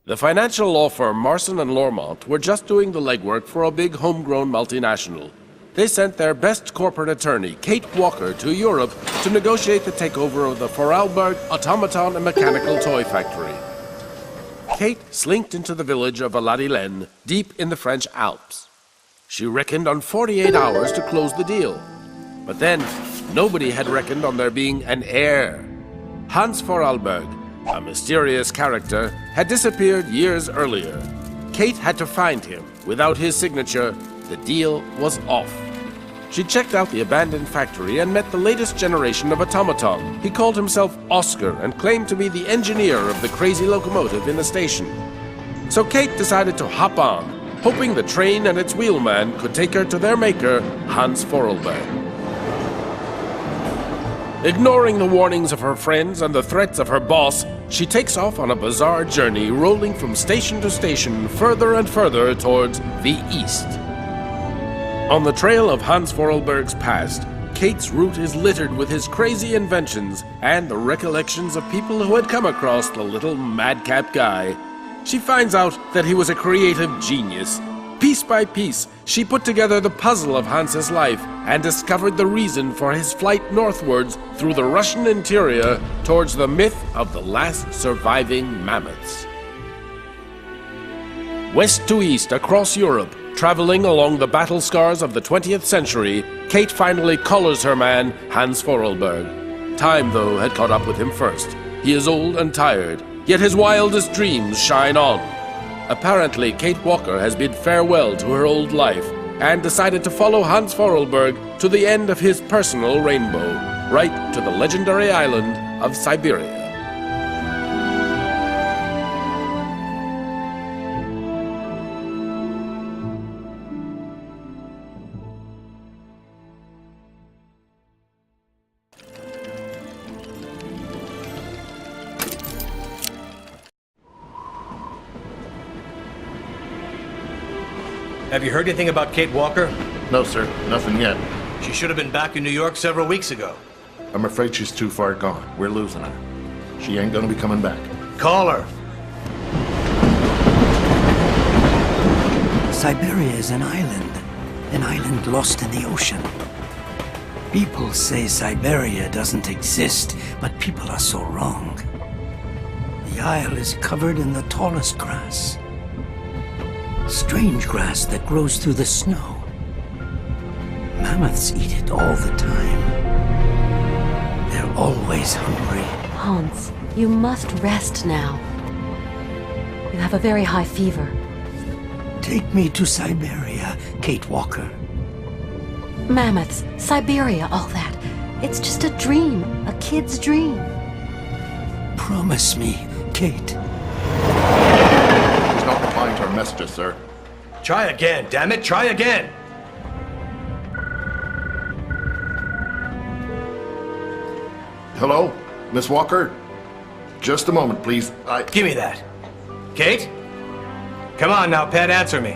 The financial law firm Marson and Lormont were just doing the legwork for a big homegrown multinational. They sent their best corporate attorney, Kate Walker, to Europe to negotiate the takeover of the Vorarlberg automaton and mechanical toy factory. Kate slinked into the village of Aladilen, deep in the French Alps. She reckoned on 48 hours to close the deal. But then, nobody had reckoned on there being an heir. Hans Vorarlberg, a mysterious character, had disappeared years earlier. Kate had to find him. Without his signature, the deal was off. She checked out the abandoned factory and met the latest generation of automaton. He called himself Oscar and claimed to be the engineer of the crazy locomotive in the station. So Kate decided to hop on, hoping the train and its wheelman could take her to their maker, Hans Vorarlberg. Ignoring the warnings of her friends and the threats of her boss, she takes off on a bizarre journey, rolling from station to station, further and further towards the east. On the trail of Hans Vorarlberg's past, Kate's route is littered with his crazy inventions and the recollections of people who had come across the little madcap guy. She finds out that he was a creative genius. Piece by piece, she put together the puzzle of Hans's life and discovered the reason for his flight northwards through the Russian interior towards the myth of the last surviving mammoths. West to east across Europe, traveling along the battle scars of the 20th century, Kate finally collars her man, Hans Vorarlberg. Time, though, had caught up with him first. He is old and tired, yet his wildest dreams shine on. Apparently, Kate Walker has bid farewell to her old life and decided to follow Hans Vorarlberg to the end of his personal rainbow, right to the legendary island of Syberia. Have you heard anything about Kate Walker? No, sir. Nothing yet. She should have been back in New York several weeks ago. I'm afraid she's too far gone. We're losing her. She ain't gonna be coming back. Call her. Syberia is an island lost in the ocean. People say Syberia doesn't exist, but people are so wrong. The isle is covered in the tallest grass. Strange grass that grows through the snow. Mammoths eat it all the time. They're always hungry. Hans, you must rest now. You have a very high fever. Take me to Syberia, Kate Walker. Mammoths, Syberia, all that. It's just a dream, a kid's dream. Promise me, Kate. She's not replying to our messages, sir. Try again, damn it, try again! Hello? Miss Walker? Just a moment, please. Give me that. Kate? Come on now, pet, answer me.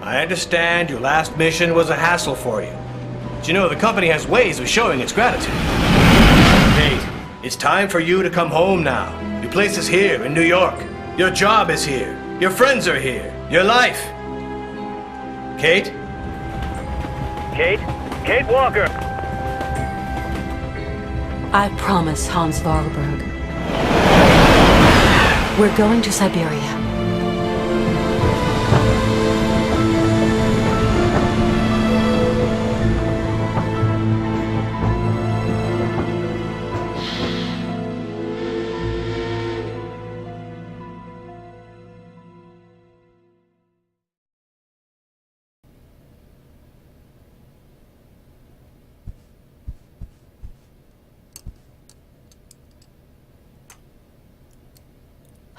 I understand your last mission was a hassle for you. But you know, the company has ways of showing its gratitude. Kate, it's time for you to come home now. Your place is here in New York. Your job is here. Your friends are here. Your life. Kate? Kate? Kate Walker! I promise, Hans Vorarlberg. We're going to Syberia.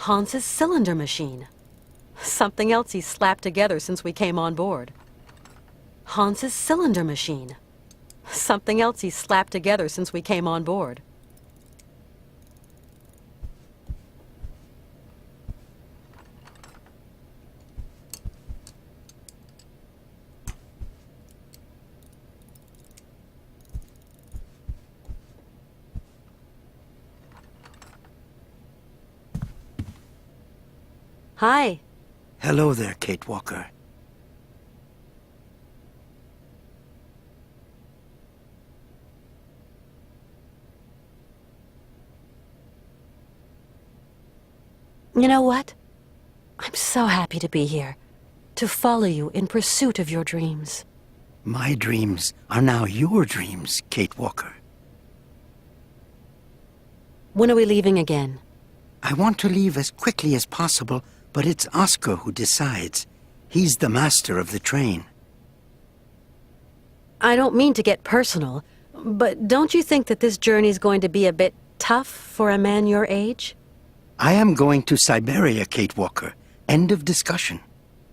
Hans's cylinder machine. Something else he's slapped together since we came on board. Hans's cylinder machine. Something else he's slapped together since we came on board. Hi. Hello there, Kate Walker. You know what? I'm so happy to be here, to follow you in pursuit of your dreams. My dreams are now your dreams, Kate Walker. When are we leaving again? I want to leave as quickly as possible, but it's Oscar who decides. He's the master of the train. I don't mean to get personal, but don't you think that this journey's going to be a bit tough for a man your age? I am going to Syberia, Kate Walker. End of discussion.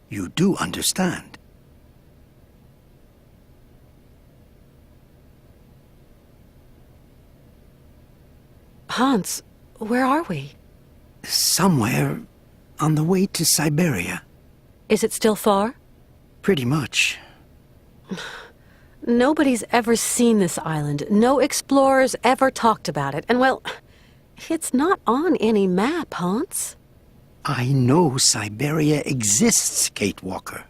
You do understand. Hans, where are we? Somewhere on the way to Syberia. Is it still far? Pretty much. Nobody's ever seen this island. No explorers ever talked about it. And well, it's not on any map, Hans. I know Syberia exists, Kate Walker.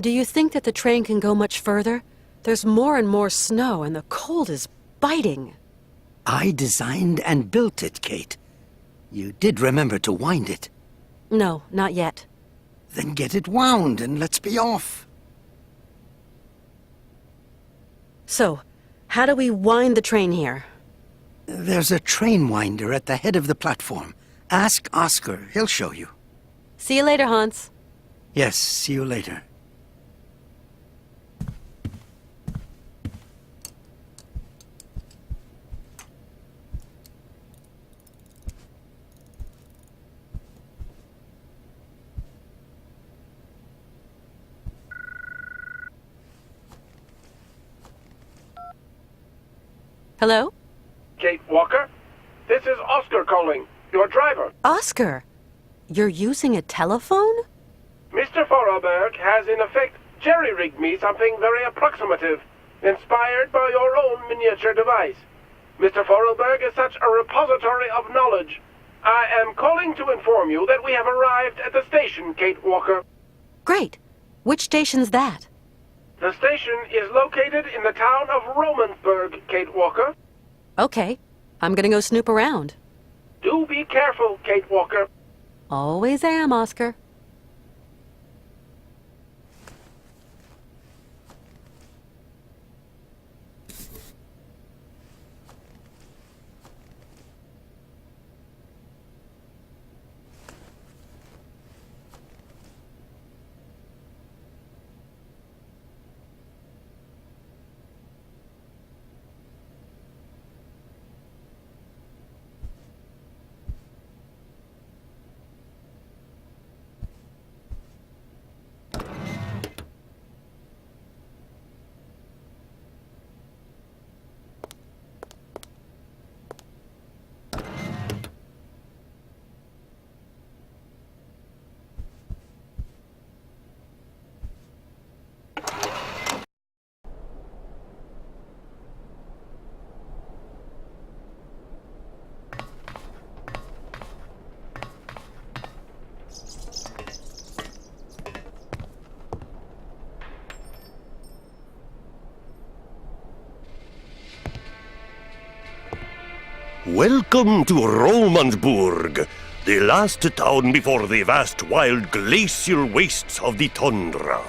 Do you think that the train can go much further? There's more and more snow, and the cold is biting. I designed and built it, Kate. You did remember to wind it. No, not yet. Then get it wound and let's be off. So, how do we wind the train here? There's a train winder at the head of the platform. Ask Oscar, he'll show you. See you later, Hans. Yes, see you later. Hello? Kate Walker? This is Oscar calling, your driver. Oscar, you're using a telephone? Mr. Vorarlberg has in effect jerry-rigged me something very approximative, inspired by your own miniature device. Mr. Vorarlberg is such a repository of knowledge. I am calling to inform you that we have arrived at the station, Kate Walker. Great. Which station's that? The station is located in the town of Romansburg, Kate Walker. Okay. I'm gonna go snoop around. Do be careful, Kate Walker. Always am, Oscar. Welcome to Romansburg, the last town before the vast wild glacial wastes of the tundra.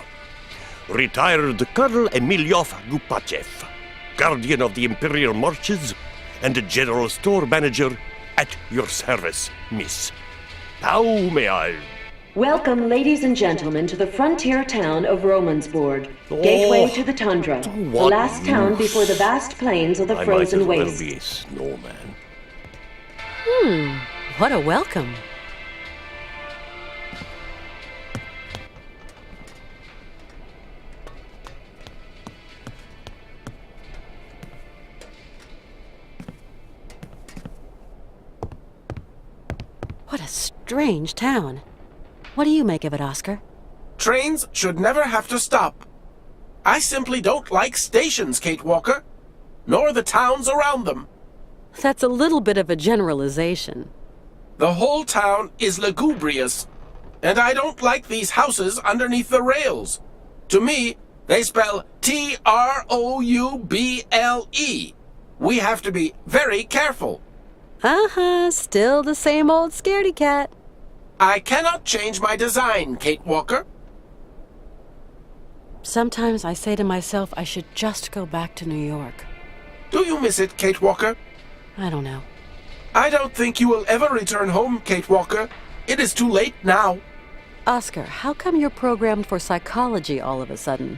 Retired Colonel Emilov Gupachev, guardian of the Imperial Marches, and general store manager at your service, miss. How may I? Welcome, ladies and gentlemen, to the frontier town of Romansburg, gateway to the tundra, the last town before the vast plains of the frozen waste. I might as well be a snowman. What a welcome. What a strange town. What do you make of it, Oscar? Trains should never have to stop. I simply don't like stations, Kate Walker, nor the towns around them. That's a little bit of a generalization. The whole town is lugubrious. And I don't like these houses underneath the rails. To me, they spell T-R-O-U-B-L-E. We have to be very careful. Uh-huh, still the same old scaredy cat. I cannot change my design, Kate Walker. Sometimes I say to myself I should just go back to New York. Do you miss it, Kate Walker? I don't know. I don't think you will ever return home, Kate Walker. It is too late now. Oscar, how come you're programmed for psychology all of a sudden?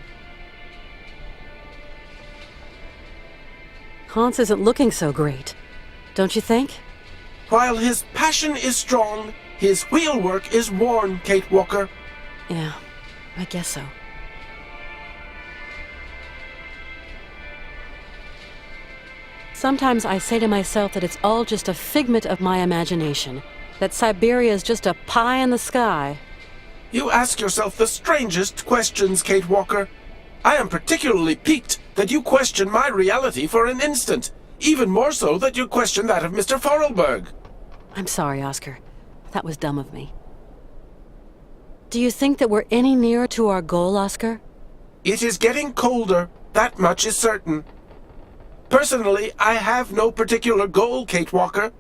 Hans isn't looking so great, don't you think? While his passion is strong, his wheelwork is worn, Kate Walker. Yeah, I guess so. Sometimes I say to myself that it's all just a figment of my imagination, that Syberia is just a pie in the sky. You ask yourself the strangest questions, Kate Walker. I am particularly piqued that you question my reality for an instant, even more so that you question that of Mr. Forelberg. I'm sorry, Oscar. That was dumb of me. Do you think that we're any nearer to our goal, Oscar? It is getting colder, that much is certain. Personally, I have no particular goal, Kate Walker.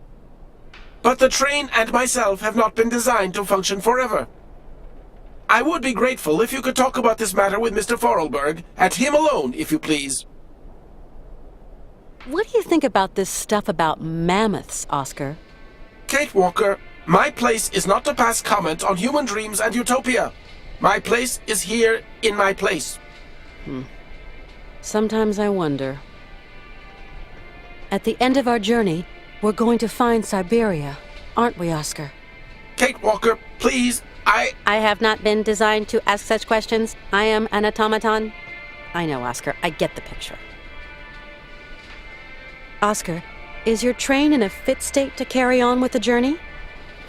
But the train and myself have not been designed to function forever. I would be grateful if you could talk about this matter with Mr. Forelberg, and him alone, if you please. What do you think about this stuff about mammoths, Oscar? Kate Walker, my place is not to pass comment on human dreams and utopia. My place is here in my place. Sometimes I wonder. At the end of our journey, we're going to find Syberia, aren't we, Oscar? Kate Walker, please, I have not been designed to ask such questions. I am an automaton. I know, Oscar. I get the picture. Oscar, is your train in a fit state to carry on with the journey?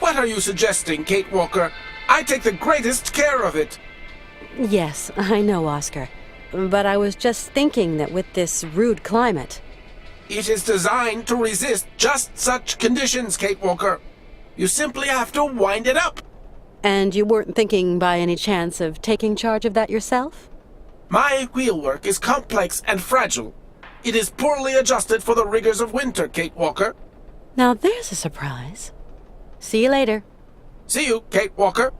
What are you suggesting, Kate Walker? I take the greatest care of it. Yes, I know, Oscar. But I was just thinking that with this rude climate... It is designed to resist just such conditions, Kate Walker. You simply have to wind it up. And you weren't thinking by any chance of taking charge of that yourself? My wheelwork is complex and fragile. It is poorly adjusted for the rigors of winter, Kate Walker. Now there's a surprise. See you later. See you, Kate Walker.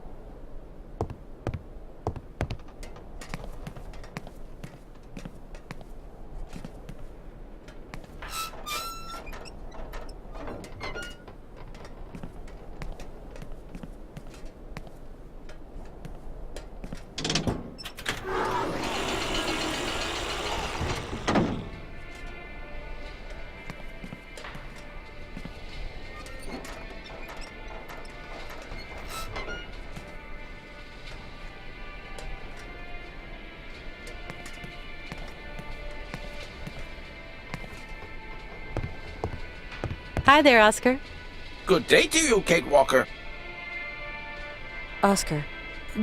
Hi there, Oscar. Good day to you, Kate Walker. Oscar,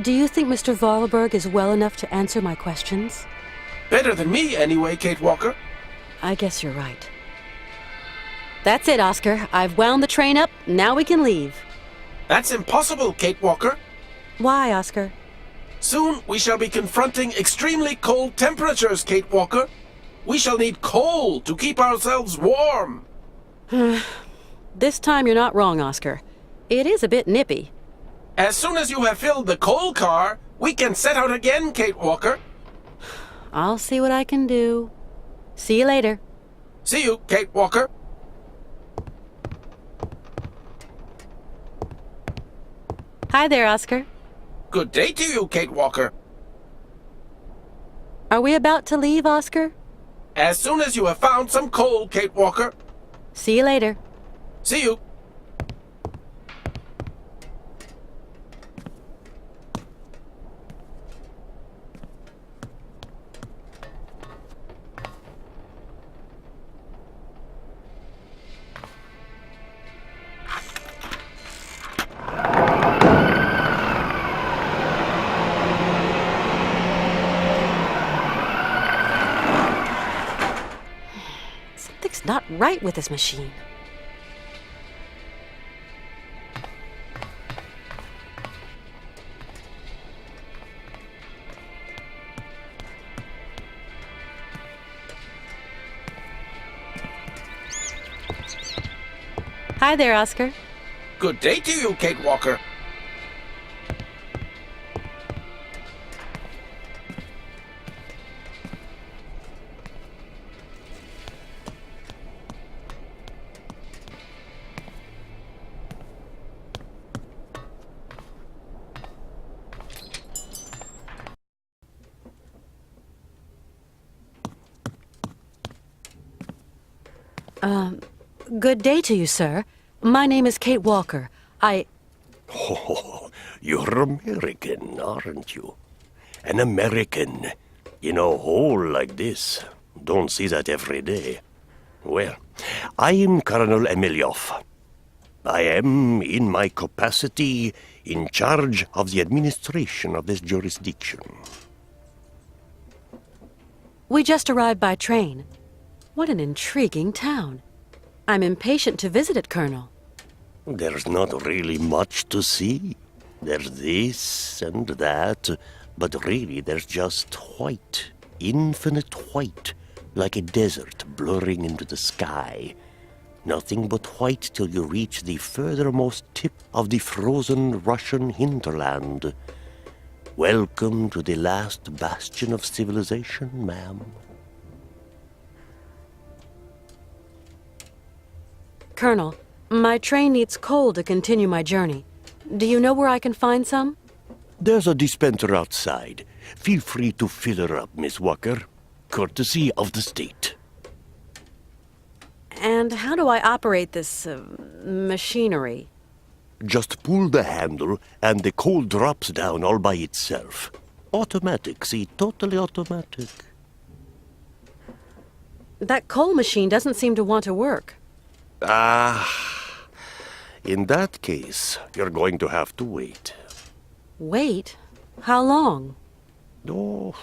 do you think Mr. Forelberg is well enough to answer my questions? Better than me, anyway, Kate Walker. I guess you're right. That's it, Oscar. I've wound the train up. Now we can leave. That's impossible, Kate Walker. Why, Oscar? Soon we shall be confronting extremely cold temperatures, Kate Walker. We shall need coal to keep ourselves warm. This time you're not wrong, Oscar. It is a bit nippy. As soon as you have filled the coal car, we can set out again, Kate Walker. I'll see what I can do. See you later. See you, Kate Walker. Hi there, Oscar. Good day to you, Kate Walker. Are we about to leave, Oscar? As soon as you have found some coal, Kate Walker. See you later. See you. Something's not right with this machine. Hi there, Oscar. Good day to you, Kate Walker. Good day to you, sir. My name is Kate Walker. Oh, you're American, aren't you? An American in a hole like this. Don't see that every day. Well, I am Colonel Emilioff. I am, in my capacity, in charge of the administration of this jurisdiction. We just arrived by train. What an intriguing town. I'm impatient to visit it, Colonel. There's not really much to see. There's this and that, but really there's just white, infinite white, like a desert blurring into the sky. Nothing but white till you reach the furthermost tip of the frozen Russian hinterland. Welcome to the last bastion of civilization, ma'am. Colonel, my train needs coal to continue my journey. Do you know where I can find some? There's a dispenser outside. Feel free to fill her up, Miss Walker. Courtesy of the state. And how do I operate this, machinery? Just pull the handle and the coal drops down all by itself. Automatic, see, totally automatic. That coal machine doesn't seem to want to work. In that case, you're going to have to wait. Wait? How long? Oh,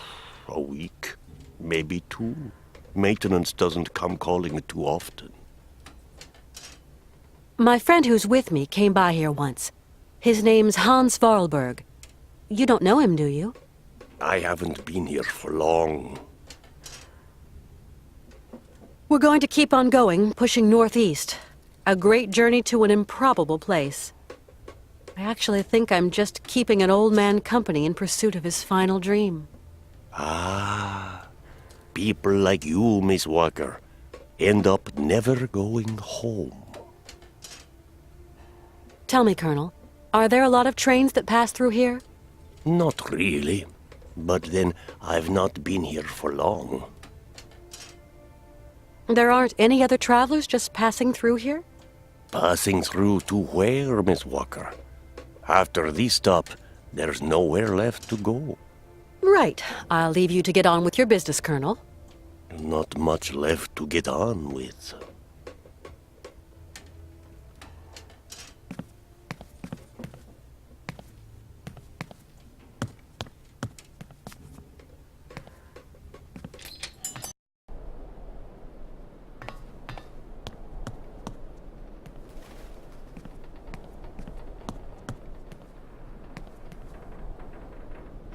a week, maybe 2. Maintenance doesn't come calling too often. My friend who's with me came by here once. His name's Hans Varlberg. You don't know him, do you? I haven't been here for long. We're going to keep on going, pushing northeast. A great journey to an improbable place. I actually think I'm just keeping an old man company in pursuit of his final dream. People like you, Miss Walker, end up never going home. Tell me, Colonel, are there a lot of trains that pass through here? Not really, but then I've not been here for long. There aren't any other travelers just passing through here? Passing through to where, Miss Walker? After this stop, there's nowhere left to go. Right. I'll leave you to get on with your business, Colonel. Not much left to get on with.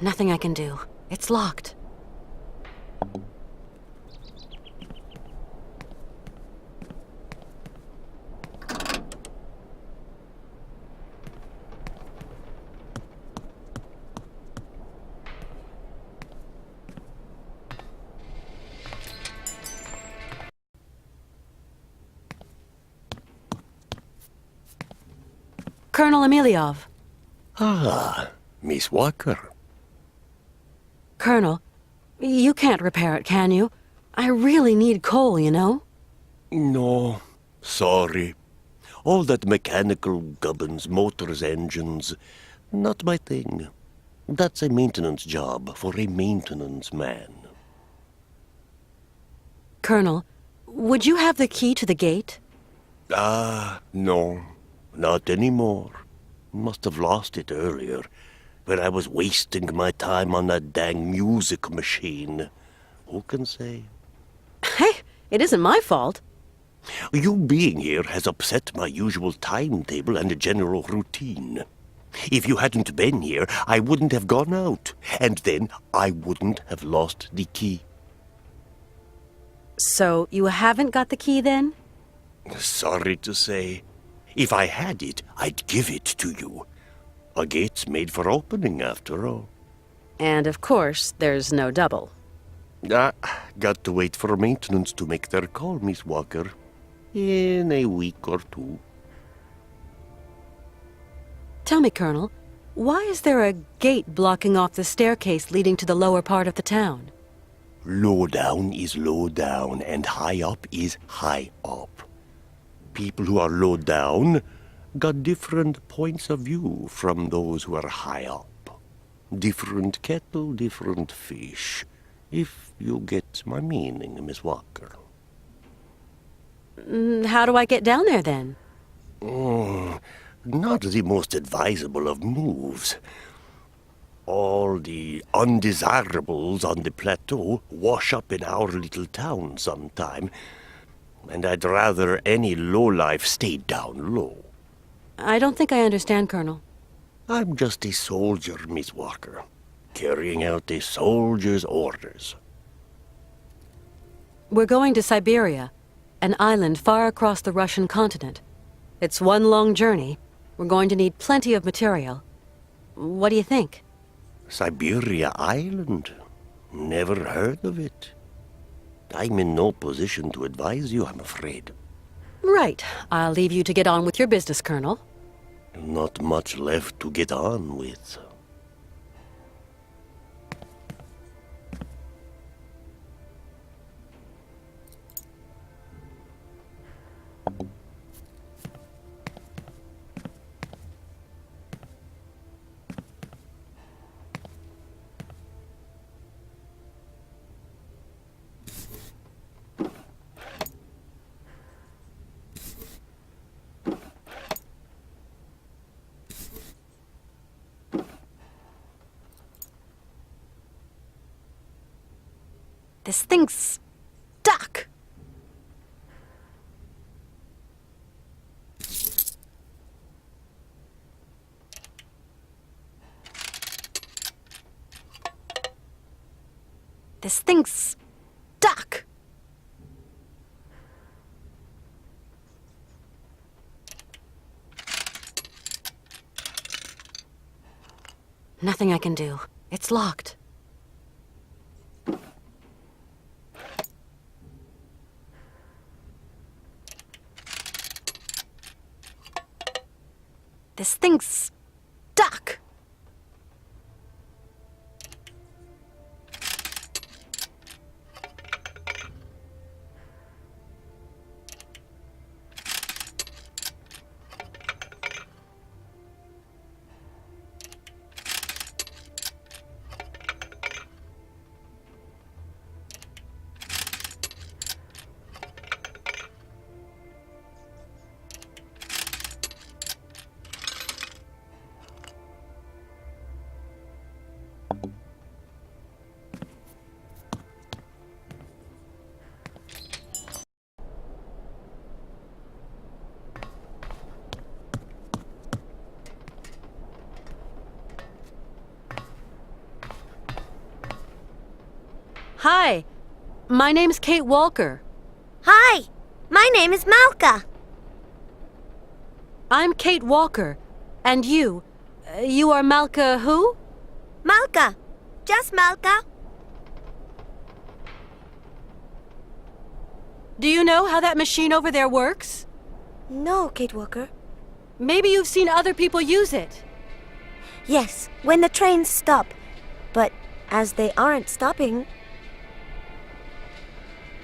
Nothing I can do. It's locked. Colonel Emiliov. Miss Walker. Colonel, you can't repair it, can you? I really need coal, you know? No, sorry. All that mechanical gubbins, motors, engines, not my thing. That's a maintenance job for a maintenance man. Colonel, would you have the key to the gate? No, not anymore. Must have lost it earlier, when I was wasting my time on that dang music machine. Who can say? Hey, it isn't my fault. You being here has upset my usual timetable and general routine. If you hadn't been here, I wouldn't have gone out, and then I wouldn't have lost the key. So, you haven't got the key then? Sorry to say, If I had it, I'd give it to you. A gate's made for opening, after all. And of course, there's no double. Got to wait for maintenance to make their call, Miss Walker. In a week or two. Tell me, Colonel, why is there a gate blocking off the staircase leading to the lower part of the town? Low down is low down, and high up is high up. People who are low down got different points of view from those who are high up. Different kettle, different fish. If you get my meaning, Miss Walker. How do I get down there, then? Not the most advisable of moves. All the undesirables on the plateau wash up in our little town sometime, and I'd rather any lowlife stay down low. I don't think I understand, Colonel. I'm just a soldier, Miss Walker, carrying out a soldier's orders. We're going to Syberia, an island far across the Russian continent. It's one long journey. We're going to need plenty of material. What do you think? Syberia Island? Never heard of it. I'm in no position to advise you, I'm afraid. Right. I'll leave you to get on with your business, Colonel. Not much left to get on with. This thing's stuck. This thing's stuck. Nothing I can do. It's locked. This thing's stuck. Hi, my name's Kate Walker. Hi, my name is Malka. I'm Kate Walker. And you? You are Malka who? Malka. Just Malka. Do you know how that machine over there works? No, Kate Walker. Maybe you've seen other people use it. Yes, when the trains stop. But as they aren't stopping...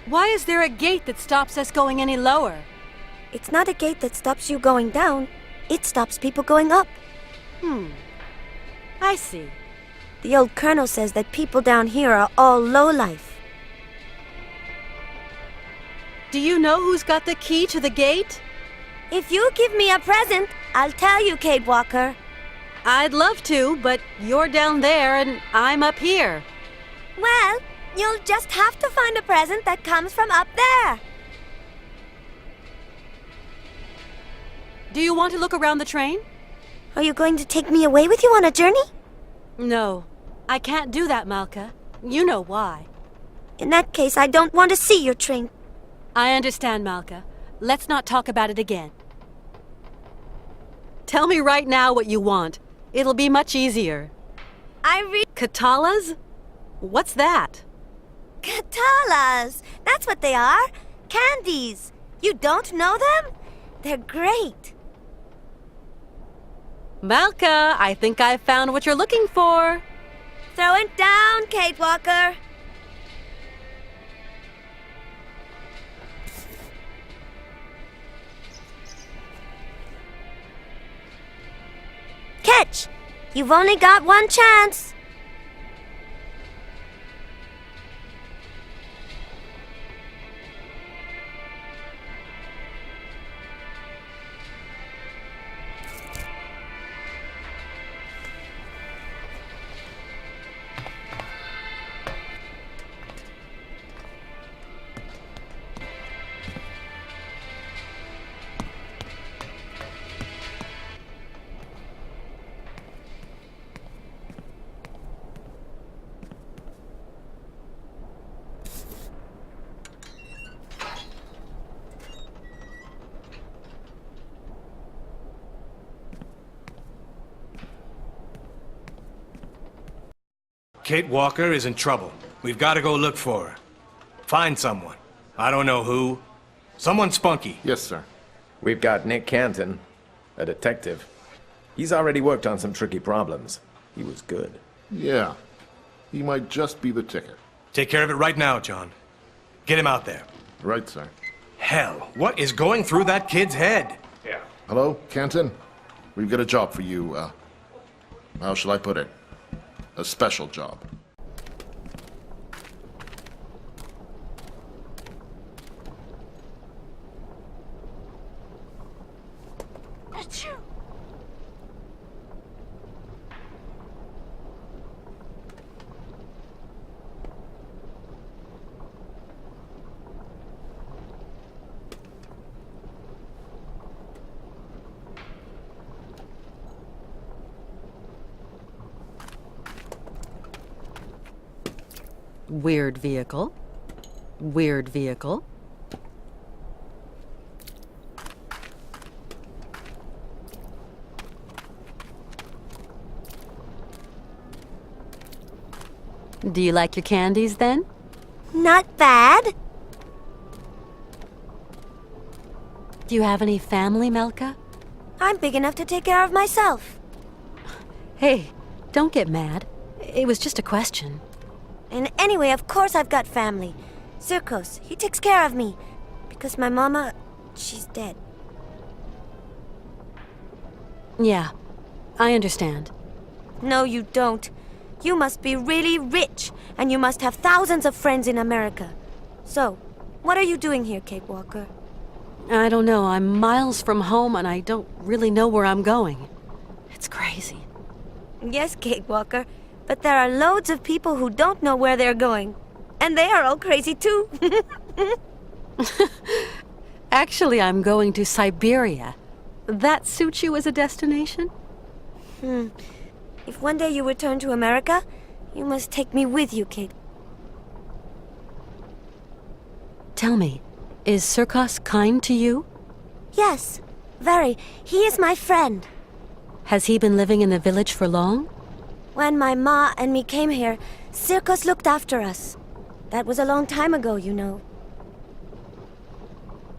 Why is there a gate that stops us going any lower? It's not a gate that stops you going down. It stops people going up. I see. The old colonel says that people down here are all lowlife. Do you know who's got the key to the gate? If you give me a present, I'll tell you, Kate Walker. I'd love to, but you're down there and I'm up here. Well, you'll just have to find a present that comes from up there. Do you want to look around the train? Are you going to take me away with you on a journey? No, I can't do that, Malka. You know why. In that case, I don't want to see your train. I understand, Malka. Let's not talk about it again. Tell me right now what you want. It'll be much easier. Katalas? What's that? Katalas! That's what they are. Candies. You don't know them? They're great. Malka, I think I've found what you're looking for. Throw it down, Kate Walker. Catch! You've only got one chance. Kate Walker is in trouble. We've got to go look for her. Find someone. I don't know who. Someone spunky. Yes, sir. We've got Nick Canton, a detective. He's already worked on some tricky problems. He was good. Yeah. He might just be the ticket. Take care of it right now, John. Get him out there. Right, sir. Hell, what is going through that kid's head? Yeah. Hello, Canton? We've got a job for you, how shall I put it? A special job. Weird vehicle. Weird vehicle. Do you like your candies, then? Not bad. Do you have any family, Melka? I'm big enough to take care of myself. Hey, don't get mad. It was just a question. And anyway, of course I've got family. Circos, he takes care of me. Because my mama, she's dead. Yeah, I understand. No, you don't. You must be really rich, and you must have thousands of friends in America. So, what are you doing here, Kate Walker? I don't know. I'm miles from home, and I don't really know where I'm going. It's crazy. Yes, Kate Walker. But there are loads of people who don't know where they're going. And they are all crazy too. Actually, I'm going to Syberia. That suits you as a destination? If one day you return to America, you must take me with you, Kate. Tell me, is Circos kind to you? Yes, very. He is my friend. Has he been living in the village for long? When my ma and me came here, Circos looked after us. That was a long time ago, you know.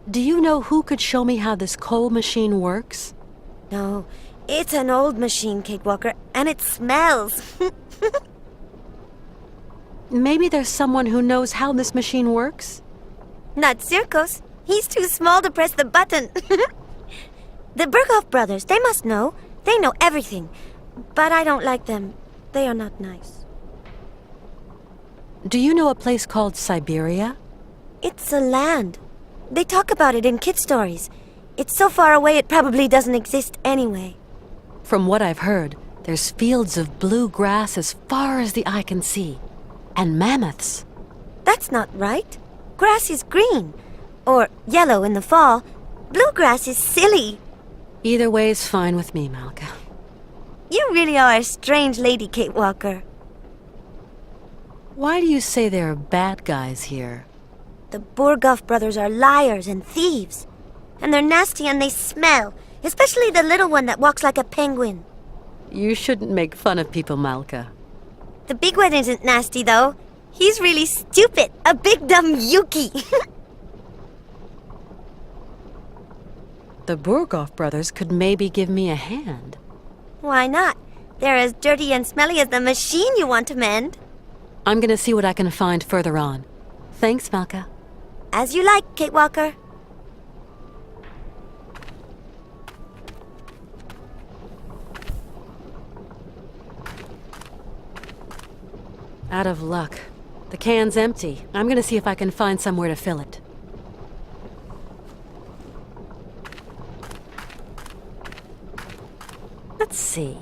Do you know who could show me how this coal machine works? No, it's an old machine, Kate Walker, and it smells. Maybe there's someone who knows how this machine works? Not Circos. He's too small to press the button. The Berghoff brothers, they must know. They know everything. But I don't like them. They are not nice. Do you know a place called Syberia? It's a land. They talk about it in kid stories. It's so far away it probably doesn't exist anyway. From what I've heard, there's fields of blue grass as far as the eye can see. And mammoths. That's not right. Grass is green. Or yellow in the fall. Bluegrass is silly. Either way is fine with me, Malka. You really are a strange lady, Kate Walker. Why do you say there are bad guys here? The Berghoff brothers are liars and thieves. And they're nasty and they smell. Especially the little one that walks like a penguin. You shouldn't make fun of people, Malka. The big one isn't nasty, though. He's really stupid. A big dumb Yuki. The Burgoff brothers could maybe give me a hand. Why not? They're as dirty and smelly as the machine you want to mend. I'm gonna see what I can find further on. Thanks, Malka. As you like, Kate Walker. Out of luck. The can's empty. I'm gonna see if I can find somewhere to fill it. Let's see.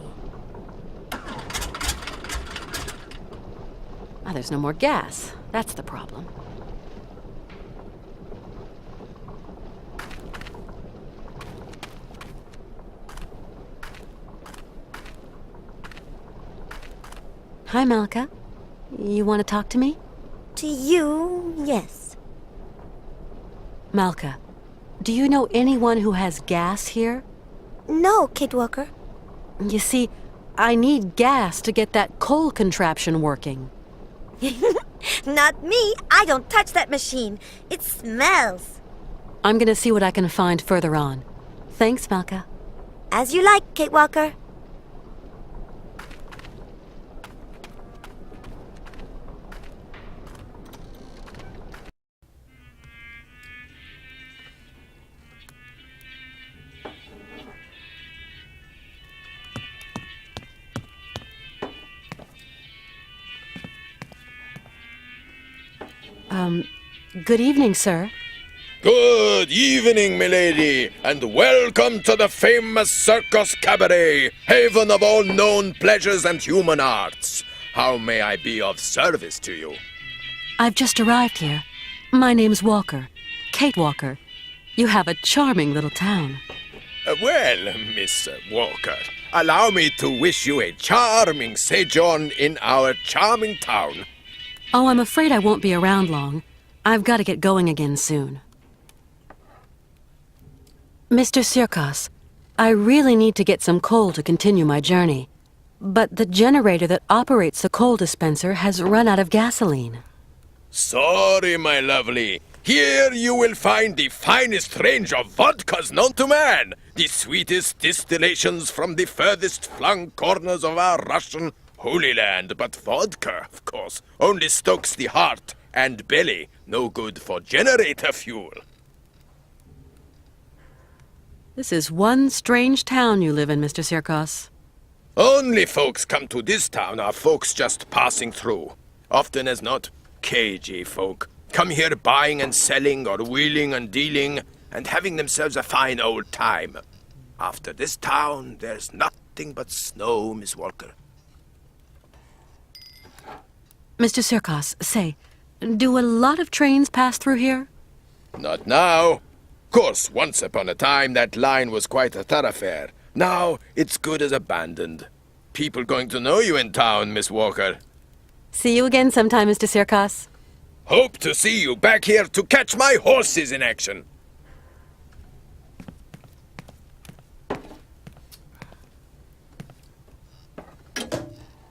Ah, there's no more gas. That's the problem. Hi, Malka. You want to talk to me? To you, yes. Malka, do you know anyone who has gas here? No, Kate Walker. You see, I need gas to get that coal contraption working. Not me. I don't touch that machine. It smells. I'm gonna see what I can find further on. Thanks, Malka. As you like, Kate Walker. Good evening, sir. Good evening, milady, and welcome to the famous circus cabaret, haven of all known pleasures and human arts. How may I be of service to you? I've just arrived here. My name's Walker. Kate Walker. You have a charming little town. Well, Miss Walker, allow me to wish you a charming sojourn in our charming town. Oh, I'm afraid I won't be around long. I've got to get going again soon. Mr. Sirkos, I really need to get some coal to continue my journey. But the generator that operates the coal dispenser has run out of gasoline. Sorry, my lovely. Here you will find the finest range of vodkas known to man. The sweetest distillations from the furthest flung corners of our Russian Holy Land. But vodka, of course, only stokes the heart and belly. No good for generator fuel. This is one strange town you live in, Mr. Sirkos. Only folks come to this town are folks just passing through. Often as not, cagey folk. Come here buying and selling or wheeling and dealing and having themselves a fine old time. After this town, there's nothing but snow, Miss Walker. Mr. Sirkos, say, do a lot of trains pass through here? Not now. Course, once upon a time that line was quite a thoroughfare. Now it's good as abandoned. People going to know you in town, Miss Walker. See you again sometime, Mr. Sirkos. Hope to see you back here to catch my horses in action.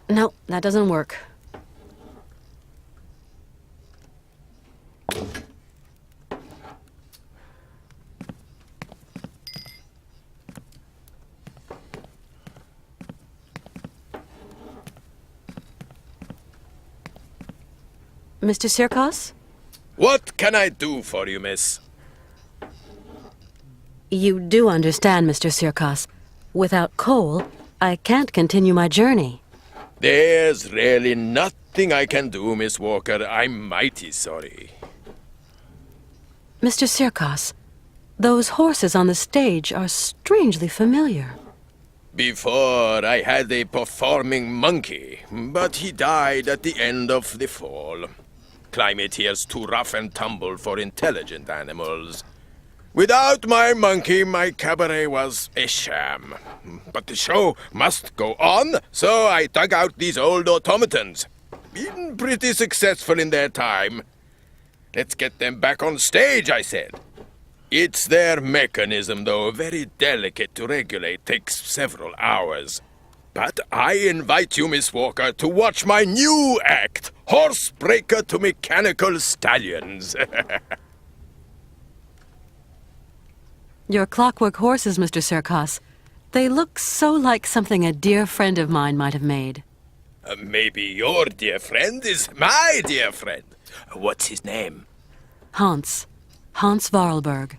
No, that doesn't work. Mr. Sirkos? What can I do for you, miss? You do understand, Mr. Sirkos. Without coal, I can't continue my journey. There's really nothing I can do, Miss Walker. I'm mighty sorry. Mr. Sirkos, those horses on the stage are strangely familiar. Before, I had a performing monkey, but he died at the end of the fall. Climate here's too rough and tumble for intelligent animals. Without my monkey, my cabaret was a sham. But the show must go on, so I dug out these old automatons. Been pretty successful in their time. Let's get them back on stage, I said. It's their mechanism, though, very delicate to regulate, takes several hours. But I invite you, Miss Walker, to watch my new act, Horsebreaker to Mechanical Stallions. Your clockwork horses, Mr. Serkos. They look so like something a dear friend of mine might have made. Maybe your dear friend is my dear friend. What's his name? Hans. Hans Vorarlberg.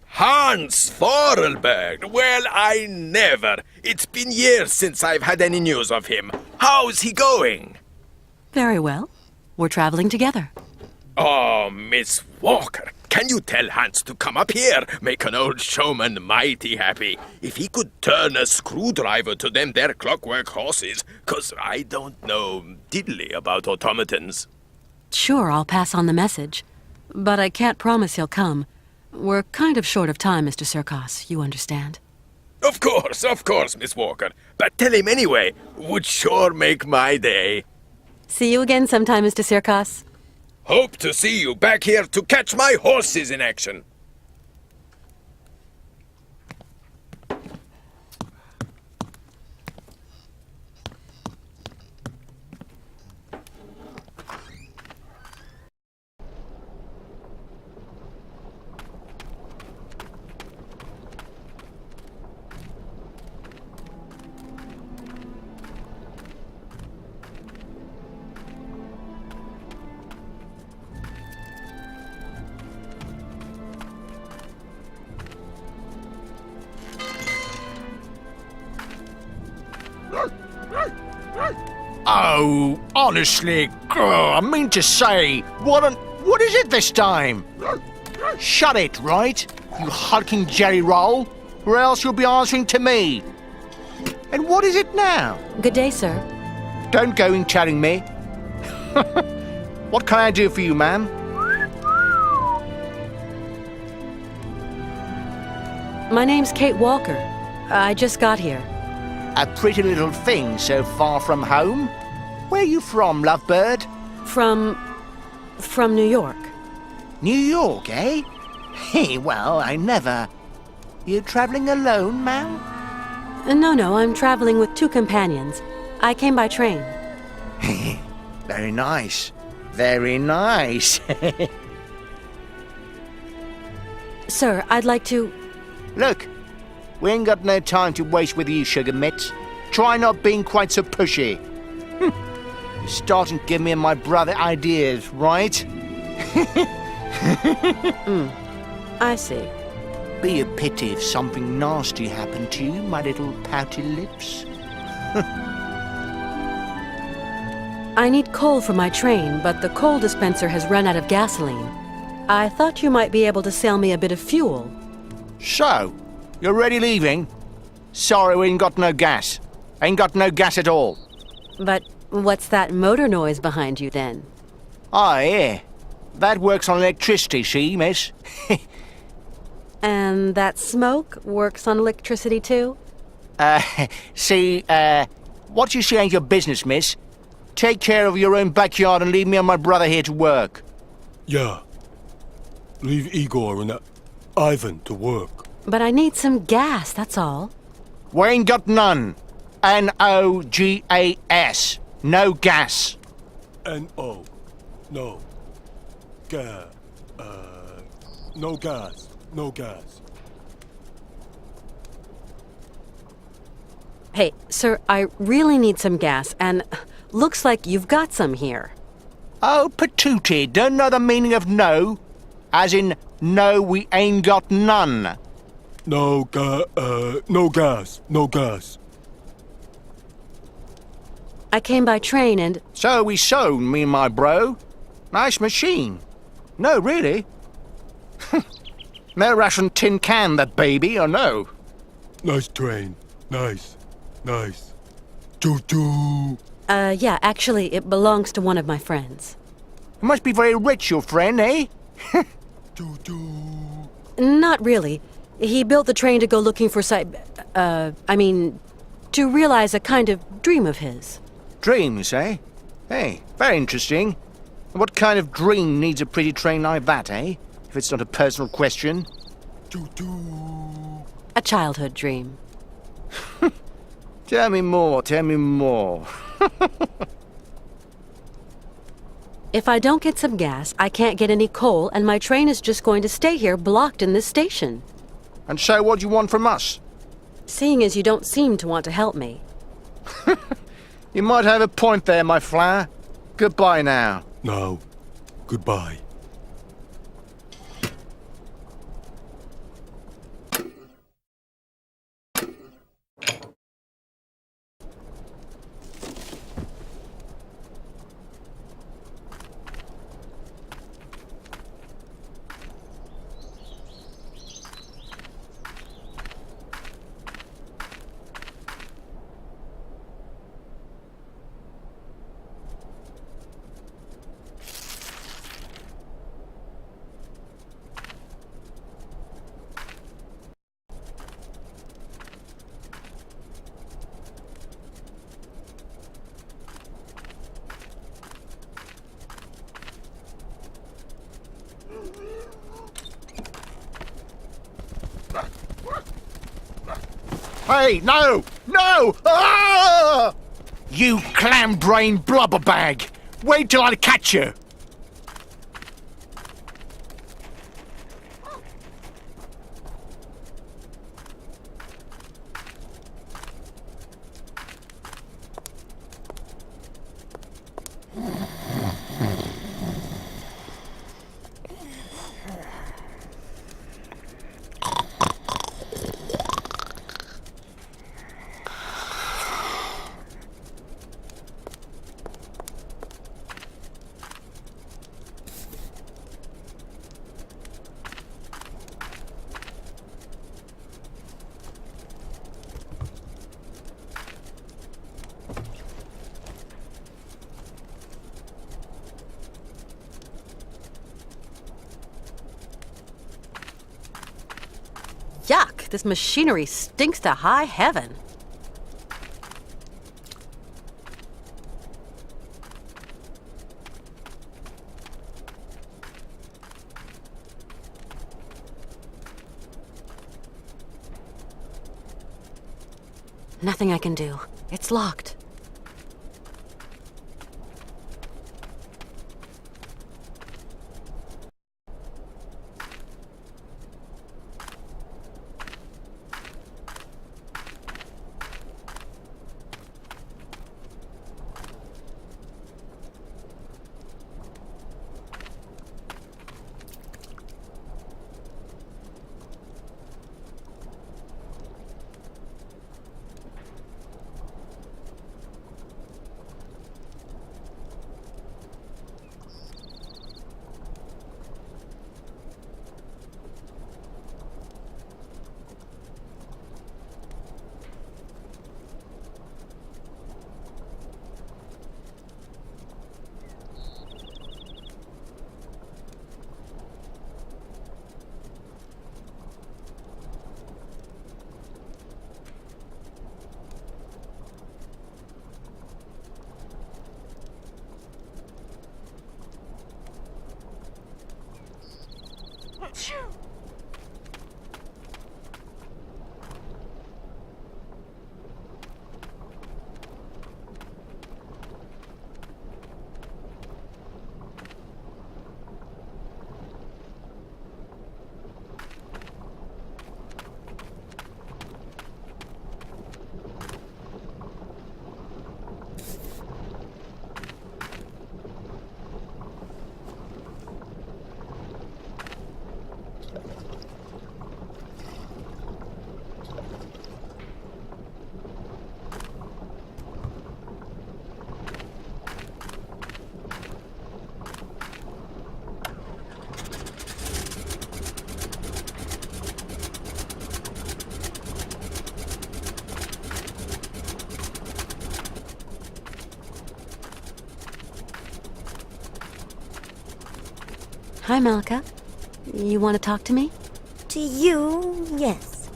Hans Vorarlberg! Well, I never. It's been years since I've had any news of him. How's he going? Very well. We're traveling together. Oh, Miss Walker, can you tell Hans to come up here? Make an old showman mighty happy. If he could turn a screwdriver to them their clockwork horses, 'cause I don't know diddly about automatons. Sure, I'll pass on the message. But I can't promise he'll come. We're kind of short of time, Mr. Serkos, you understand? Of course, Miss Walker. But tell him anyway. Would sure make my day. See you again sometime, Mr. Serkos. Hope to see you back here to catch my horses in action. Oh, honestly, I mean to say, what is it this time? Shut it, right? You hulking jelly roll, or else you'll be answering to me. And what is it now? Good day, sir. Don't go in telling me. What can I do for you, ma'am? My name's Kate Walker. I just got here. A pretty little thing so far from home? Where you from, lovebird? From New York. New York, eh? Hey, well, I never... You travelling alone, ma'am? No, I'm traveling with 2 companions. I came by train. Very nice. Very nice. Sir, I'd like to... Look, we ain't got no time to waste with you, sugar mitts. Try not being quite so pushy. You're starting to give me and my brother ideas, right? I see. Be a pity if something nasty happened to you, my little pouty lips. I need coal for my train, but the coal dispenser has run out of gasoline. I thought you might be able to sell me a bit of fuel. So, you're already leaving? Sorry, we ain't got no gas. Ain't got no gas at all. But what's that motor noise behind you, then? Oh, yeah. That works on electricity, see, miss? And that smoke works on electricity, too? See, what you say ain't your business, miss. Take care of your own backyard and leave me and my brother here to work. Yeah. Leave Igor and Ivan to work. But I need some gas, that's all. We ain't got none. N-O-G-A-S. No gas. N-O. No. Gas. No gas. No gas. Hey, sir, I really need some gas, and looks like you've got some here. Oh, patootie, don't know the meaning of no? As in, no, we ain't got none. No gas. No gas. No gas. I came by train and... So we sewn, me and my bro. Nice machine. No, really. No Russian tin can, that baby, or no? Nice train. Nice. Nice. Choo-choo. Yeah, actually, it belongs to one of my friends. You must be very rich, your friend, eh? Choo-choo. Not really. He built the train to go looking for to realize a kind of dream of his. Dreams, eh? Hey, very interesting. What kind of dream needs a pretty train like that, eh? If it's not a personal question. A childhood dream. Tell me more, tell me more. If I don't get some gas, I can't get any coal, and my train is just going to stay here blocked in this station. And so what do you want from us? Seeing as you don't seem to want to help me. You might have a point there, my flower. Goodbye now. No. Goodbye. Hey, no! No! Ah! You clam-brained blubber bag! Wait till I catch you! Yuck! This machinery stinks to high heaven. Nothing I can do. It's locked. Hi, Malka. You want to talk to me? To you, yes.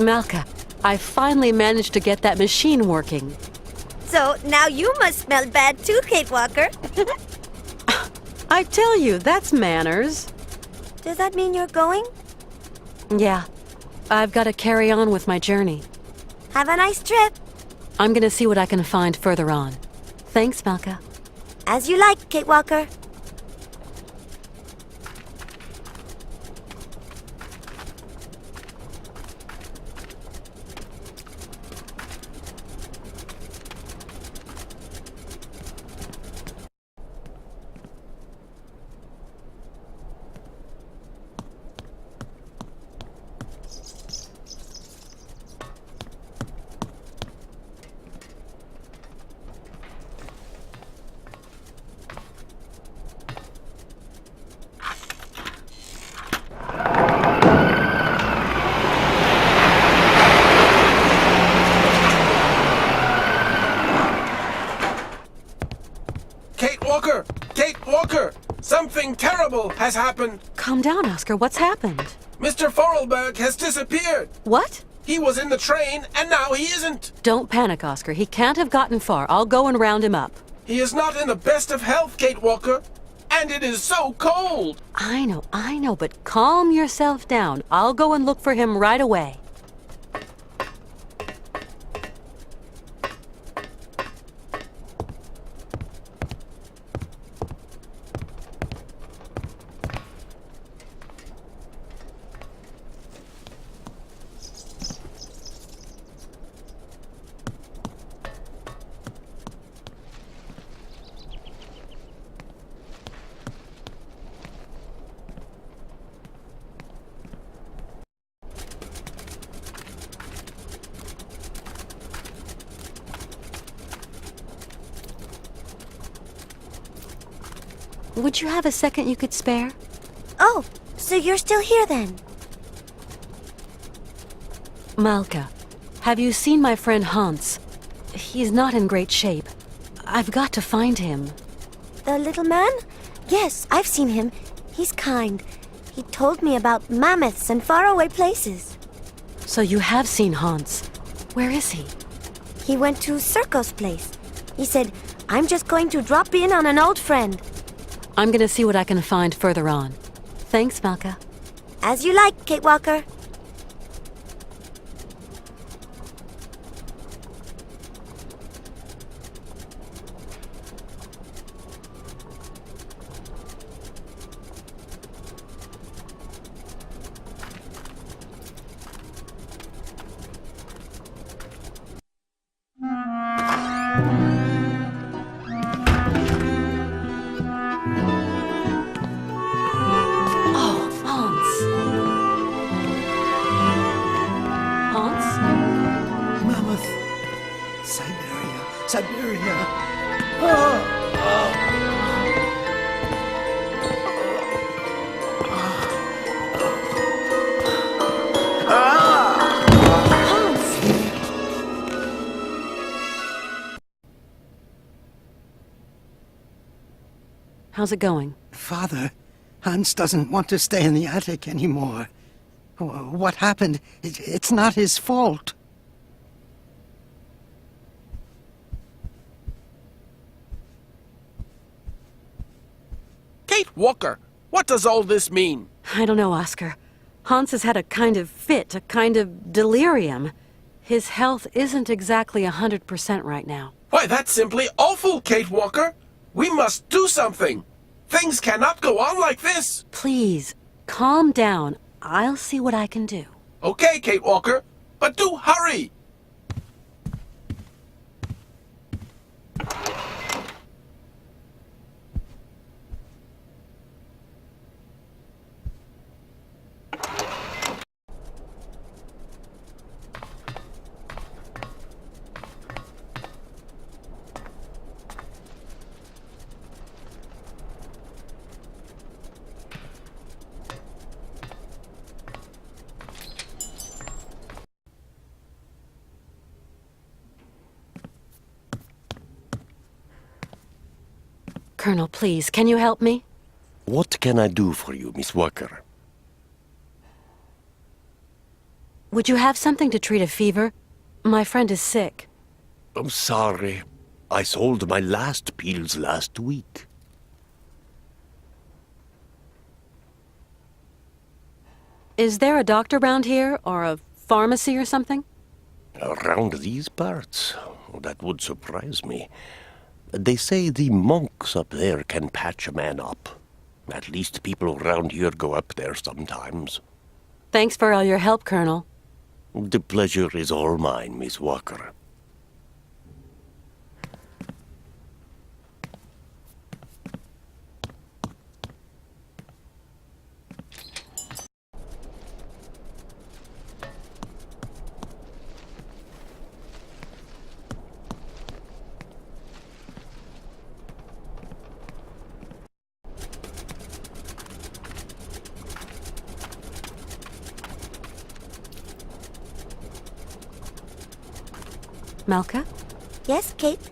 Malka, I finally managed to get that machine working. So now you must smell bad too, Kate Walker. I tell you, that's manners. Does that mean you're going? Yeah. I've got to carry on with my journey. Have a nice trip. I'm gonna see what I can find further on. Thanks, Malka. As you like, Kate Walker. Kate Walker! Something terrible has happened! Calm down, Oscar. What's happened? Mr. Forelberg has disappeared! What? He was in the train, and now he isn't! Don't panic, Oscar. He can't have gotten far. I'll go and round him up. He is not in the best of health, Kate Walker. And it is so cold! I know, but calm yourself down. I'll go and look for him right away. Would you have a second you could spare? Oh, so you're still here then? Malka, have you seen my friend Hans? He's not in great shape. I've got to find him. The little man? Yes, I've seen him. He's kind. He told me about mammoths and faraway places. So you have seen Hans. Where is he? He went to Circo's place. He said, I'm just going to drop in on an old friend. I'm gonna see what I can find further on. Thanks, Malka. As you like, Kate Walker. Syberia. How's it going? Father, Hans doesn't want to stay in the attic anymore. What happened? It's not his fault. Kate Walker, what does all this mean? I don't know, Oscar. Hans has had a kind of fit, a kind of delirium. His health isn't exactly 100% right now. Why, that's simply awful, Kate Walker. We must do something. Things cannot go on like this. Please, calm down. I'll see what I can do. Okay, Kate Walker, but do hurry. Colonel, please, can you help me? What can I do for you, Miss Walker? Would you have something to treat a fever? My friend is sick. I'm sorry. I sold my last pills last week. Is there a doctor around here, or a pharmacy or something? Around these parts? That would surprise me. They say the monks up there can patch a man up. At least people around here go up there sometimes. Thanks for all your help, Colonel. The pleasure is all mine, Miss Walker. Malka? Yes, Kate?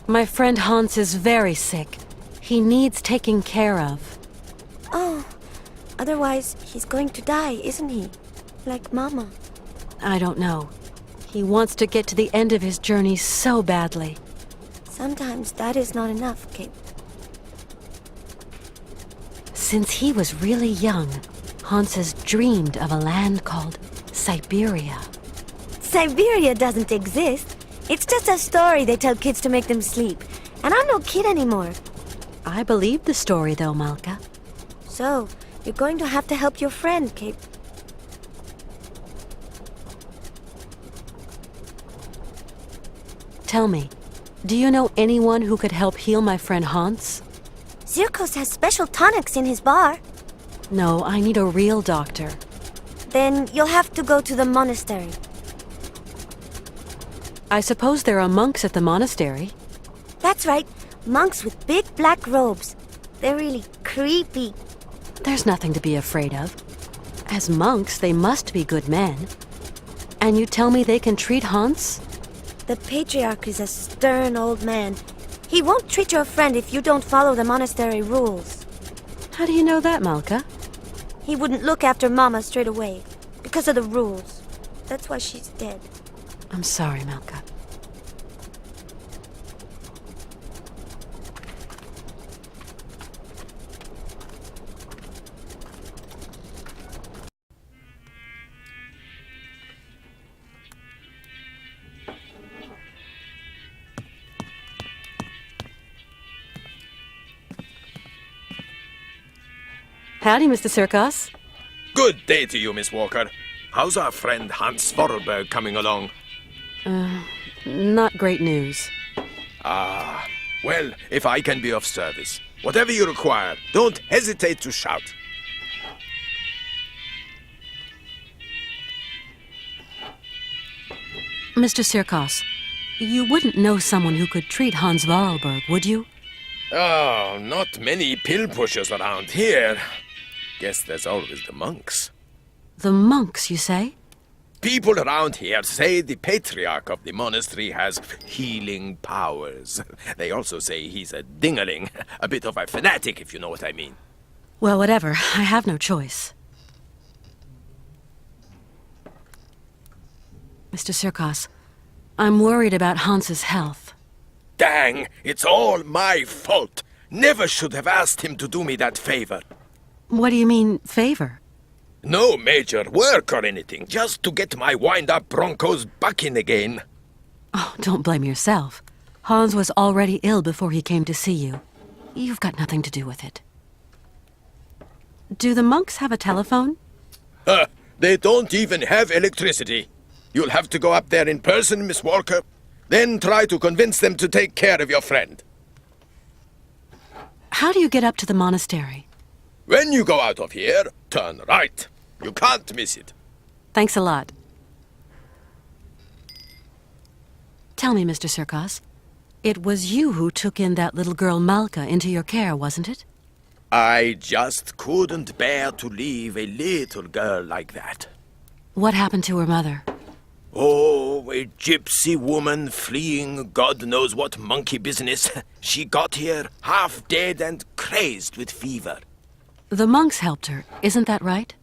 My friend Hans is very sick. He needs taking care of. Oh, otherwise he's going to die, isn't he? Like Mama. I don't know. He wants to get to the end of his journey so badly. Sometimes that is not enough, Kate. Since he was really young, Hans has dreamed of a land called Syberia. Syberia doesn't exist. It's just a story they tell kids to make them sleep. And I'm no kid anymore. I believe the story, though, Malka. So, you're going to have to help your friend, Kate. Tell me, do you know anyone who could help heal my friend Hans? Zirkos has special tonics in his bar. No, I need a real doctor. Then you'll have to go to the monastery. I suppose there are monks at the monastery. That's right. Monks with big black robes. They're really creepy. There's nothing to be afraid of. As monks, they must be good men. And you tell me they can treat Hans? The patriarch is a stern old man. He won't treat your friend if you don't follow the monastery rules. How do you know that, Malka? He wouldn't look after Mama straight away, because of the rules. That's why she's dead. I'm sorry, Malka. Howdy, Mr. Sirkos. Good day to you, Miss Walker. How's our friend Hans Vorarlberg coming along? Not great news. Ah, well, if I can be of service, whatever you require, don't hesitate to shout. Mr. Sirkos, you wouldn't know someone who could treat Hans Vorarlberg, would you? Oh, not many pill pushers around here. Guess there's always the monks. The monks, you say? People around here say the patriarch of the monastery has healing powers. They also say he's a dingaling, a bit of a fanatic, if you know what I mean. Well, whatever. I have no choice. Mr. Sirkos, I'm worried about Hans's health. Dang, it's all my fault. Never should have asked him to do me that favor. What do you mean, favor? No major work or anything, just to get my wind-up Broncos bucking again. Oh, don't blame yourself. Hans was already ill before he came to see you. You've got nothing to do with it. Do the monks have a telephone? They don't even have electricity. You'll have to go up there in person, Miss Walker. Then try to convince them to take care of your friend. How do you get up to the monastery? When you go out of here, turn right. You can't miss it. Thanks a lot. Tell me, Mr. Sirkos, it was you who took in that little girl Malka into your care, wasn't it? I just couldn't bear to leave a little girl like that. What happened to her mother? Oh, a gypsy woman fleeing God knows what monkey business. She got here half dead and crazed with fever. The monks helped her, isn't that right?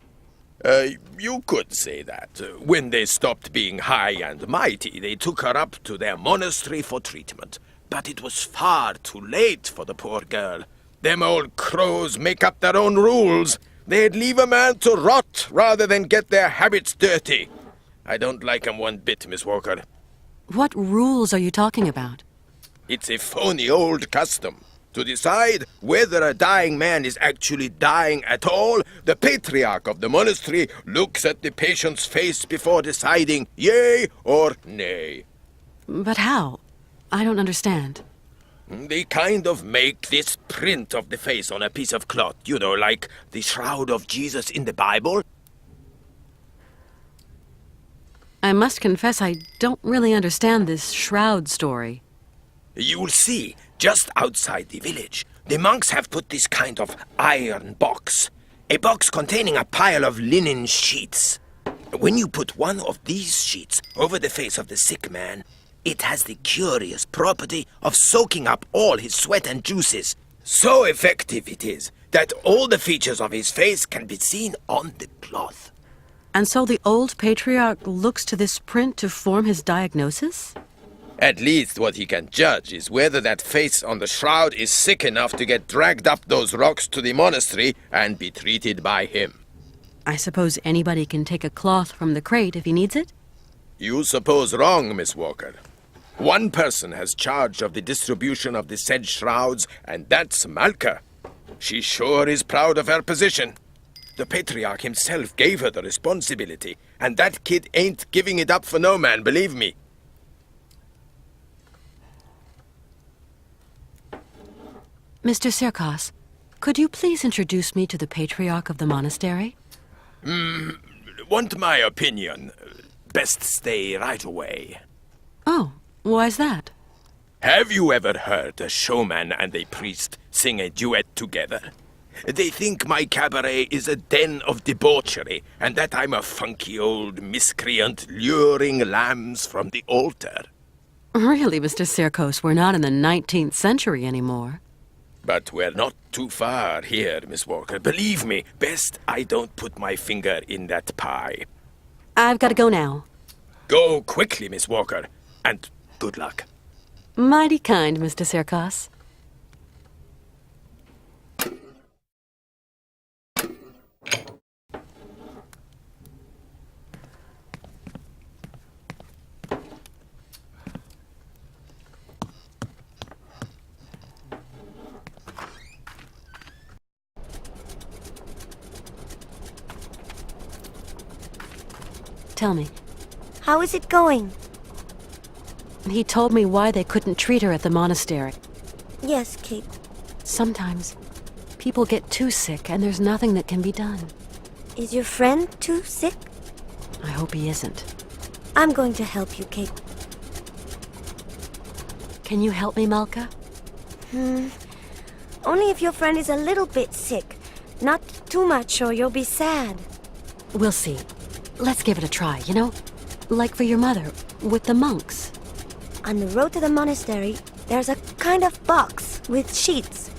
You could say that. When they stopped being high and mighty, they took her up to their monastery for treatment. But it was far too late for the poor girl. Them old crows make up their own rules. They'd leave a man to rot rather than get their habits dirty. I don't like 'em one bit, Miss Walker. What rules are you talking about? It's a phony old custom. To decide whether a dying man is actually dying at all, the patriarch of the monastery looks at the patient's face before deciding yea or nay. But how? I don't understand. They kind of make this print of the face on a piece of cloth, you know, like the shroud of Jesus in the Bible. I must confess I don't really understand this shroud story. You'll see, just outside the village, the monks have put this kind of iron box. A box containing a pile of linen sheets. When you put one of these sheets over the face of the sick man, it has the curious property of soaking up all his sweat and juices. So effective it is that all the features of his face can be seen on the cloth. And so the old patriarch looks to this print to form his diagnosis? At least what he can judge is whether that face on the shroud is sick enough to get dragged up those rocks to the monastery and be treated by him. I suppose anybody can take a cloth from the crate if he needs it? You suppose wrong, Miss Walker. One person has charge of the distribution of the said shrouds, and that's Malka. She sure is proud of her position. The patriarch himself gave her the responsibility, and that kid ain't giving it up for no man, believe me. Mr. Sirkos, could you please introduce me to the patriarch of the monastery? Want my opinion? Best stay right away. Oh, why's that? Have you ever heard a showman and a priest sing a duet together? They think my cabaret is a den of debauchery, and that I'm a funky old miscreant luring lambs from the altar. Really, Mr. Sirkos, we're not in the 19th century anymore. But we're not too far here, Miss Walker. Believe me, best I don't put my finger in that pie. I've got to go now. Go quickly, Miss Walker, and good luck. Mighty kind, Mr. Sirkos. Tell me. How is it going? He told me why they couldn't treat her at the monastery. Yes, Kate. Sometimes people get too sick and there's nothing that can be done. Is your friend too sick? I hope he isn't. I'm going to help you, Kate. Can you help me, Malka? Only if your friend is a little bit sick. Not too much or you'll be sad. We'll see. Let's give it a try, you know? Like for your mother, with the monks. On the road to the monastery, there's a kind of box with sheets.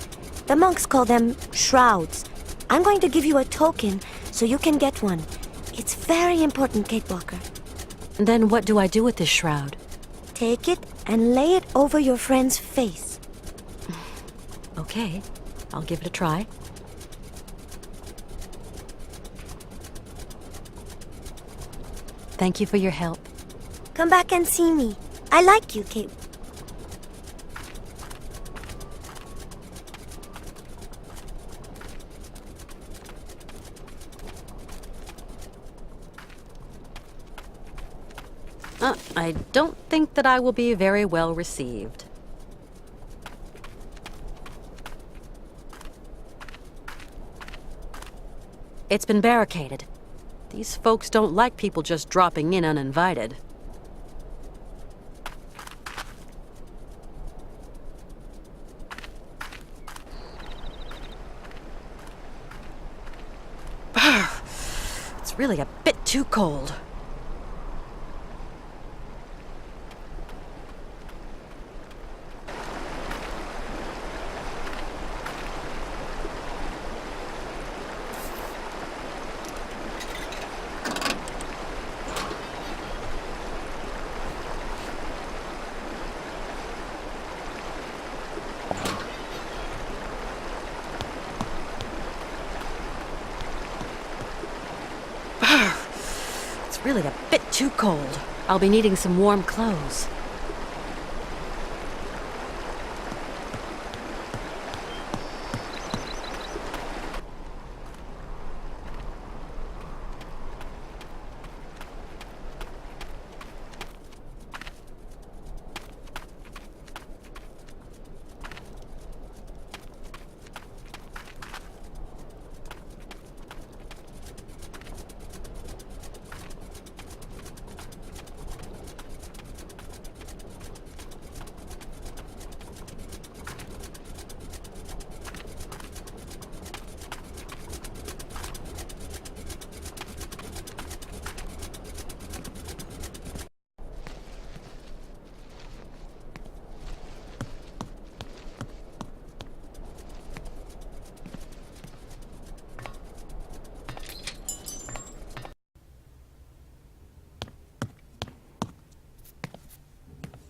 The monks call them shrouds. I'm going to give you a token so you can get one. It's very important, Kate Walker. Then what do I do with this shroud? Take it and lay it over your friend's face. Okay, I'll give it a try. Thank you for your help. Come back and see me. I like you, Kate. I don't think that I will be very well received. It's been barricaded. These folks don't like people just dropping in uninvited. It's really a bit too cold. really a bit too cold. I'll be needing some warm clothes.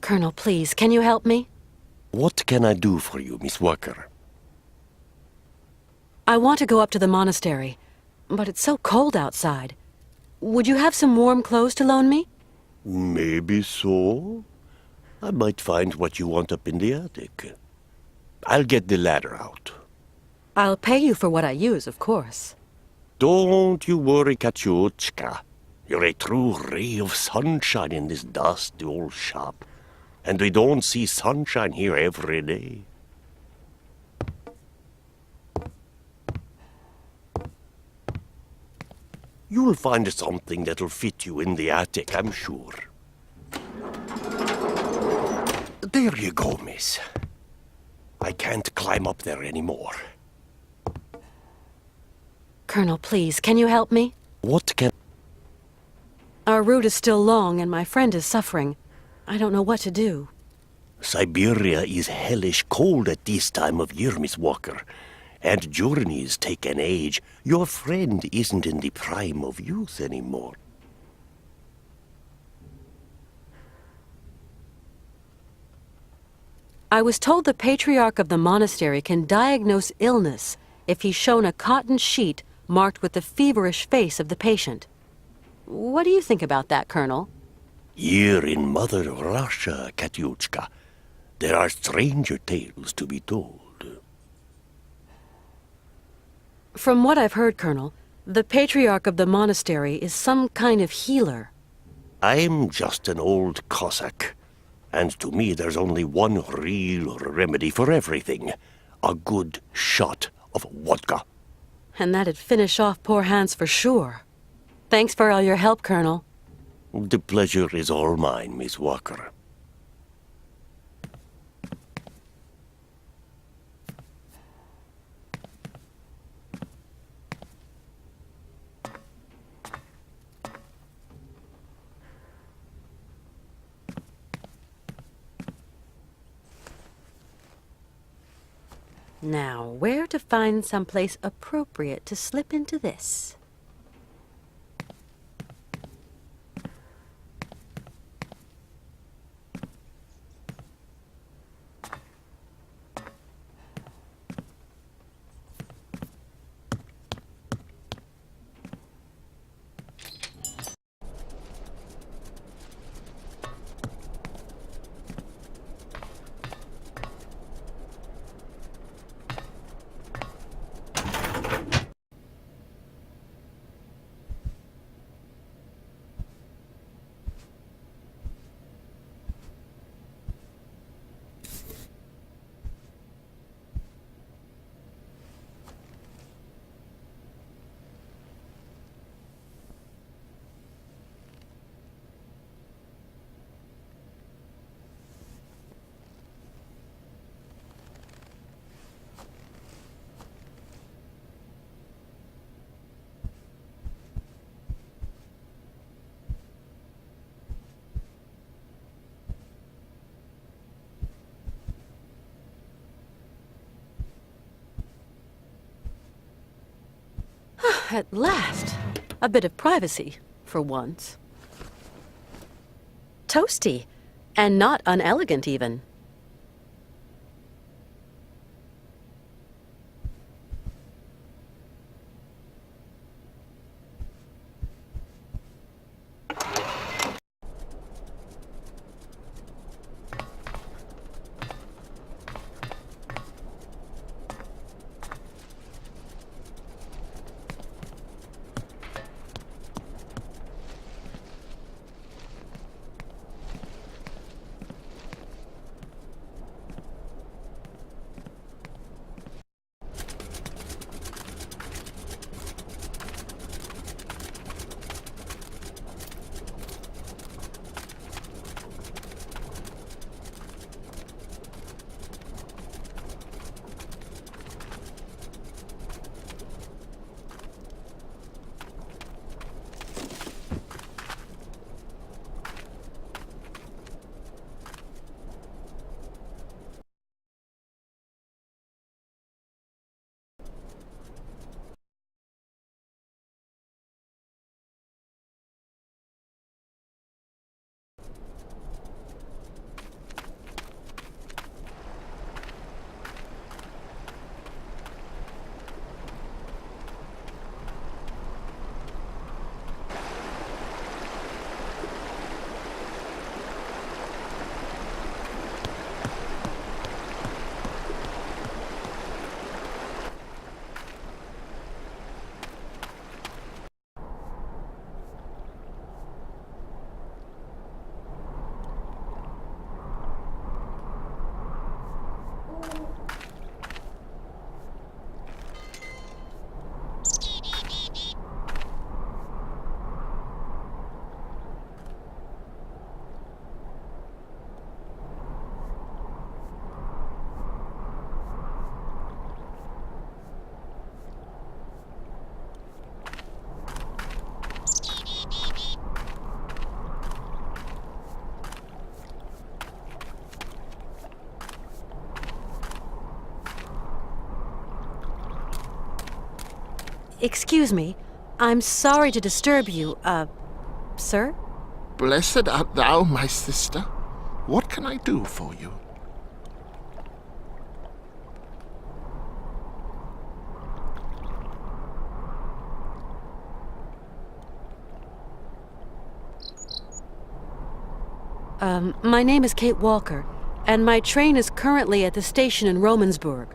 Colonel, please, can you help me? What can I do for you, Miss Walker? I want to go up to the monastery, but it's so cold outside. Would you have some warm clothes to loan me? Maybe so. I might find what you want up in the attic. I'll get the ladder out. I'll pay you for what I use, of course. Don't you worry, Katyushka. You're a true ray of sunshine in this dusty old shop. And we don't see sunshine here every day. You'll find something that'll fit you in the attic, I'm sure. There you go, miss. I can't climb up there anymore. Colonel, please, can you help me? What can... Our route is still long and my friend is suffering. I don't know what to do. Syberia is hellish cold at this time of year, Miss Walker. And journeys take an age. Your friend isn't in the prime of youth anymore. I was told the patriarch of the monastery can diagnose illness if he's shown a cotton sheet marked with the feverish face of the patient. What do you think about that, Colonel? Here in Mother Russia, Katyushka, there are stranger tales to be told. From what I've heard, Colonel, the patriarch of the monastery is some kind of healer. I'm just an old Cossack, and to me there's only one real remedy for everything. A good shot of vodka. And that'd finish off poor Hans for sure. Thanks for all your help, Colonel. The pleasure is all mine, Miss Walker. Now, where to find someplace appropriate to slip into this? At last, a bit of privacy, for once. Toasty, and not unelegant even. Excuse me. I'm sorry to disturb you, sir? Blessed art thou, my sister. What can I do for you? My name is Kate Walker, and my train is currently at the station in Romansburg.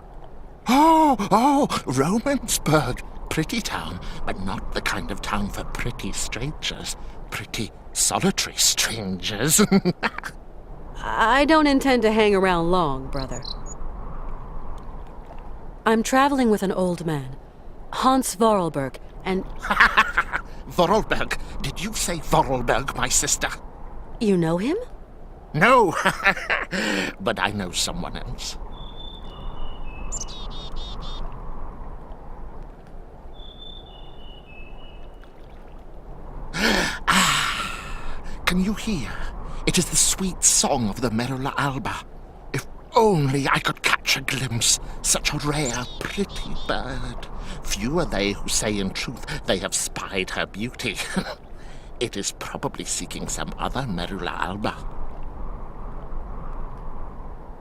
Oh, Romansburg. Pretty town, but not the kind of town for pretty strangers. Pretty solitary strangers. I don't intend to hang around long, brother. I'm traveling with an old man, Hans Vorarlberg, and... Vorarlberg? Did you say Vorarlberg, my sister? You know him? No, but I know someone else. Can you hear? It is the sweet song of the Merula alba. If only I could catch a glimpse, such a rare, pretty bird. Few are they who say in truth they have spied her beauty. It is probably seeking some other Merula alba.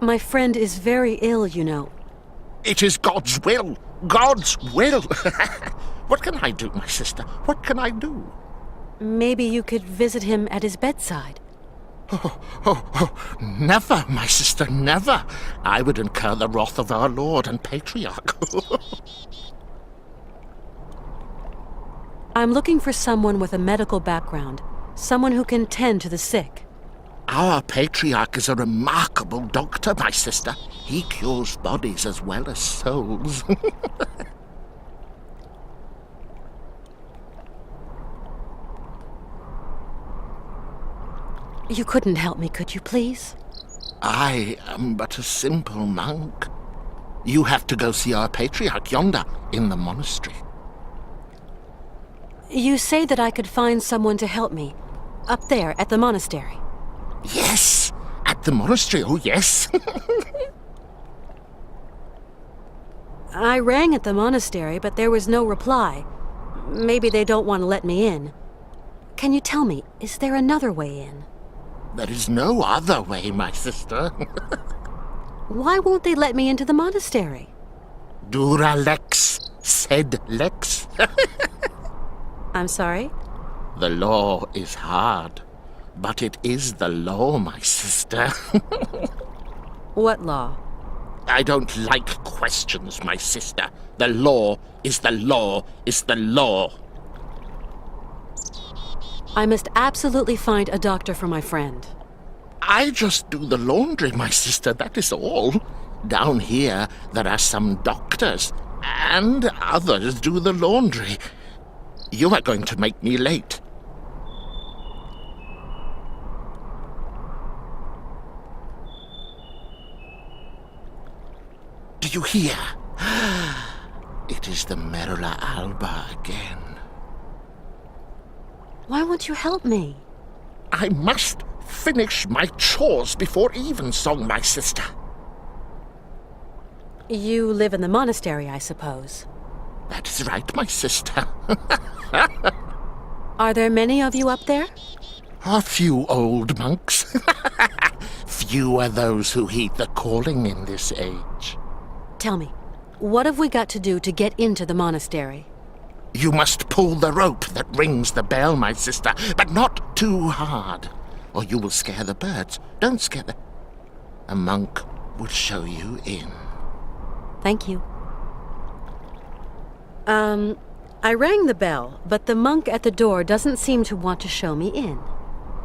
My friend is very ill, you know. It is God's will! God's will! What can I do, my sister? What can I do? Maybe you could visit him at his bedside. Oh, never, my sister, never. I would incur the wrath of our Lord and Patriarch. I'm looking for someone with a medical background, someone who can tend to the sick. Our Patriarch is a remarkable doctor, my sister. He cures bodies as well as souls. You couldn't help me, could you, please? I am but a simple monk. You have to go see our Patriarch yonder in the monastery. You say that I could find someone to help me, up there at the monastery. Yes, at the monastery, oh yes. I rang at the monastery, but there was no reply. Maybe they don't want to let me in. Can you tell me, is there another way in? There is no other way, my sister. Why won't they let me into the monastery? Dura lex, sed lex. I'm sorry? The law is hard, but it is the law, my sister. What law? I don't like questions, my sister. The law is the law is the law. I must absolutely find a doctor for my friend. I just do the laundry, my sister, that is all. Down here, there are some doctors, and others do the laundry. You are going to make me late. Do you hear? It is the Merula alba again. Why won't you help me? I must finish my chores before evensong, my sister. You live in the monastery, I suppose. That is right, my sister. Are there many of you up there? A few old monks. Few are those who heed the calling in this age. Tell me, what have we got to do to get into the monastery? You must pull the rope that rings the bell, my sister, but not too hard, or you will scare the birds. Don't scare them. A monk will show you in. Thank you. I rang the bell, but the monk at the door doesn't seem to want to show me in.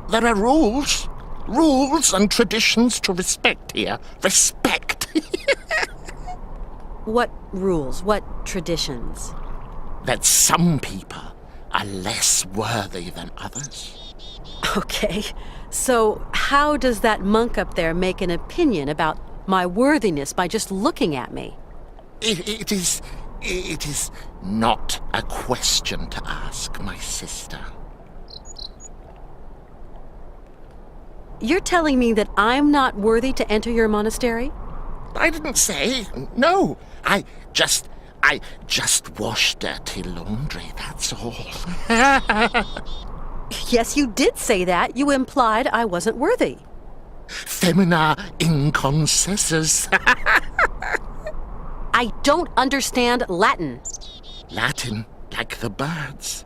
There are rules. Rules and traditions to respect here. Respect. What rules? What traditions? That some people are less worthy than others. Okay, so how does that monk up there make an opinion about my worthiness by just looking at me? It is not a question to ask, my sister. You're telling me that I'm not worthy to enter your monastery? I didn't say. No, I I just wash dirty laundry, that's all. Yes, you did say that. You implied I wasn't worthy. Femina inconcessus. I don't understand Latin. Latin, like the birds.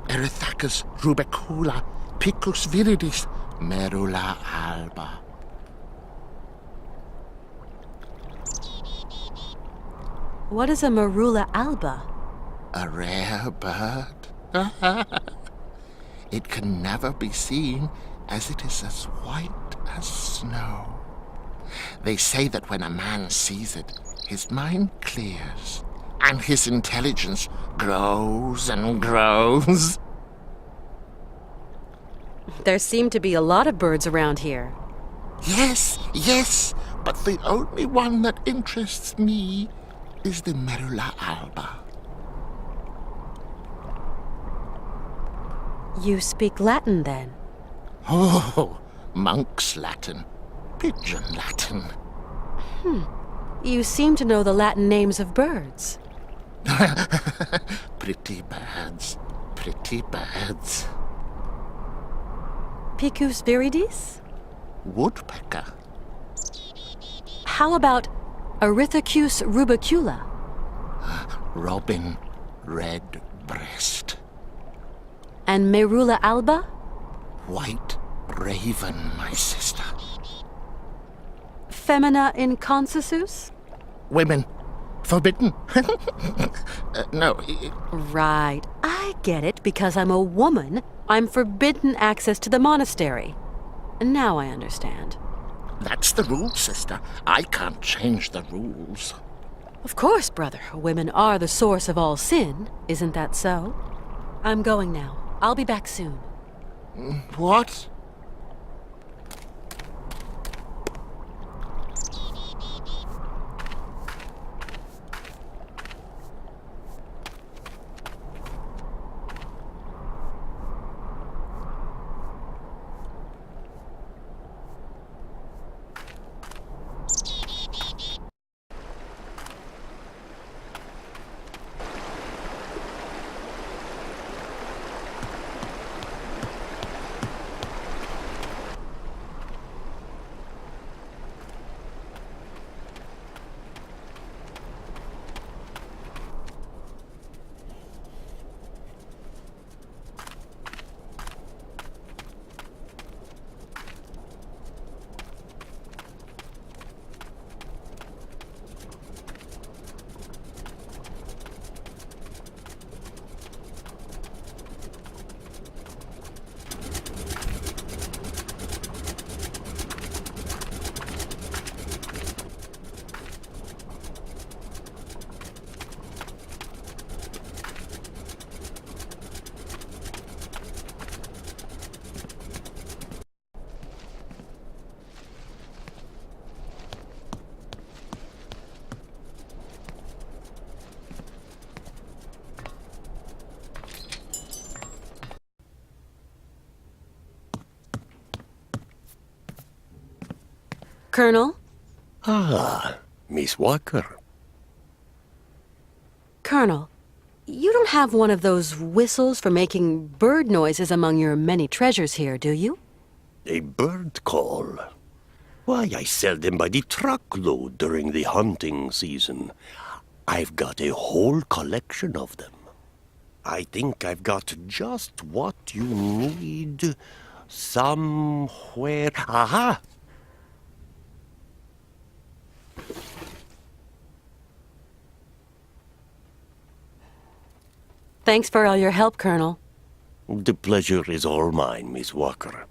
Erythacus rubecula, picus viridis, merula alba. What is a merula alba? A rare bird. It can never be seen, as it is as white as snow. They say that when a man sees it, his mind clears, and his intelligence grows and grows. There seem to be a lot of birds around here. Yes, yes, but the only one that interests me is the merula alba. You speak Latin, then? Oh, monk's Latin, pigeon Latin. You seem to know the Latin names of birds. Pretty birds, pretty birds. Picus viridis? Woodpecker. How about Erythacus rubecula? Robin redbreast. And merula alba? White raven, my sister. Femina inconcessus? Women. Forbidden. No. Right. I get it. Because I'm a woman, I'm forbidden access to the monastery. Now I understand. That's the rule, sister. I can't change the rules. Of course, brother. Women are the source of all sin. Isn't that so? I'm going now. I'll be back soon. What? Colonel? Ah, Miss Walker. Colonel, you don't have one of those whistles for making bird noises among your many treasures here, do you? A bird call? Why, I sell them by the truckload during the hunting season. I've got a whole collection of them. I think I've got just what you need somewhere. Aha! Thanks for all your help, Colonel. The pleasure is all mine, Miss Walker.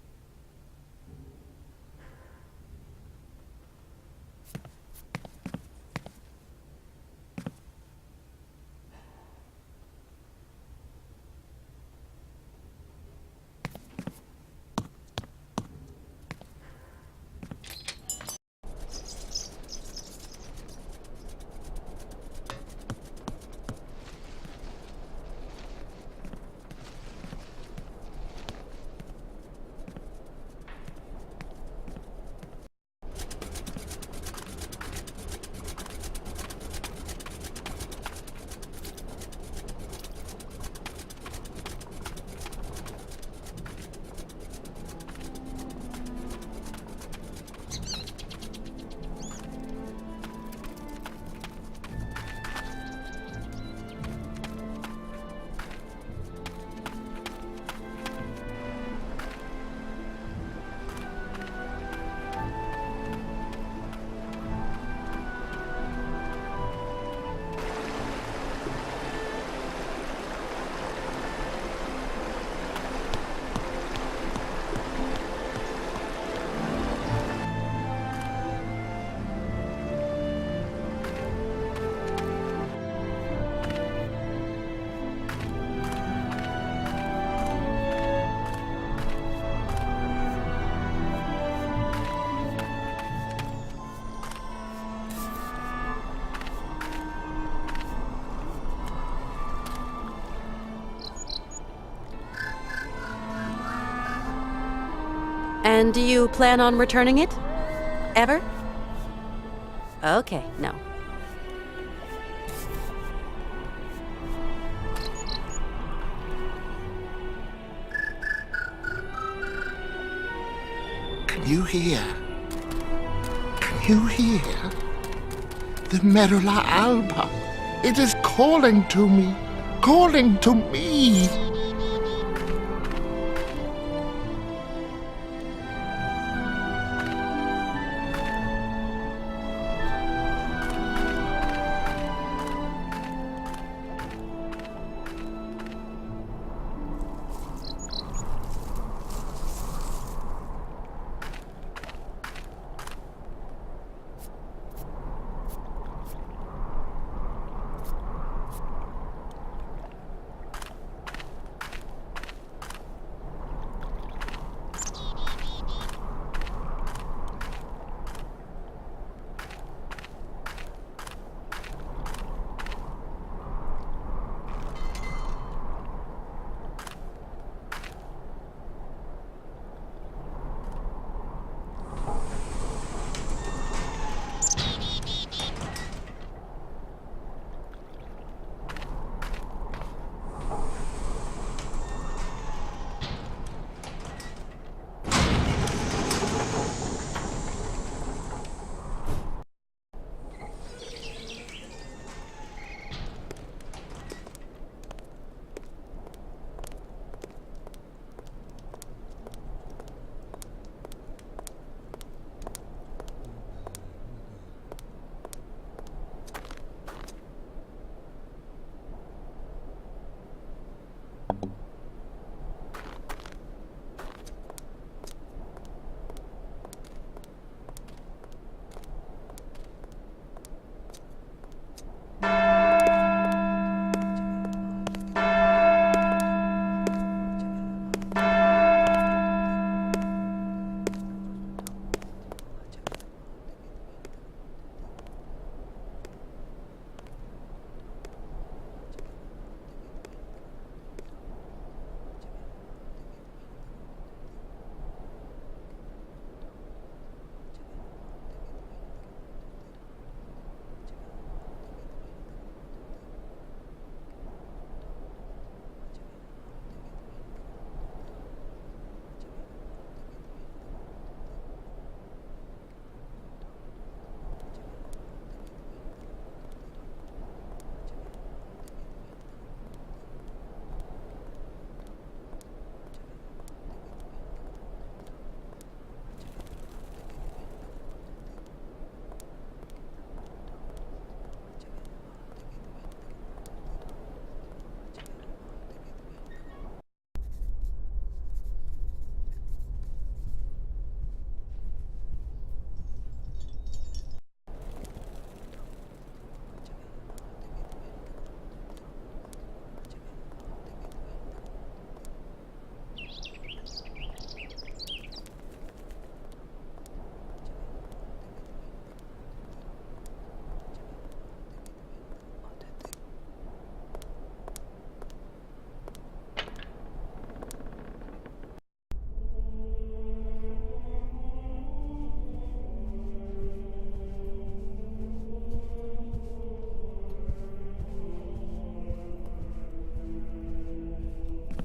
And do you plan on returning it? Ever? Okay, no. Can you hear? Can you hear? The Merula Alba. It is calling to me. Calling to me.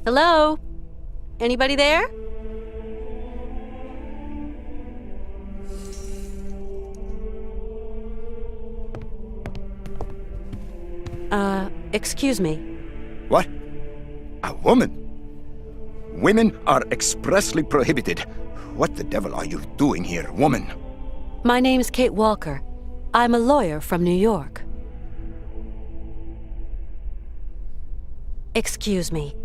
Hello? Anybody there? Excuse me. What? A woman? Women are expressly prohibited. What the devil are you doing here, woman? My name's Kate Walker. I'm a lawyer from New York. Excuse me,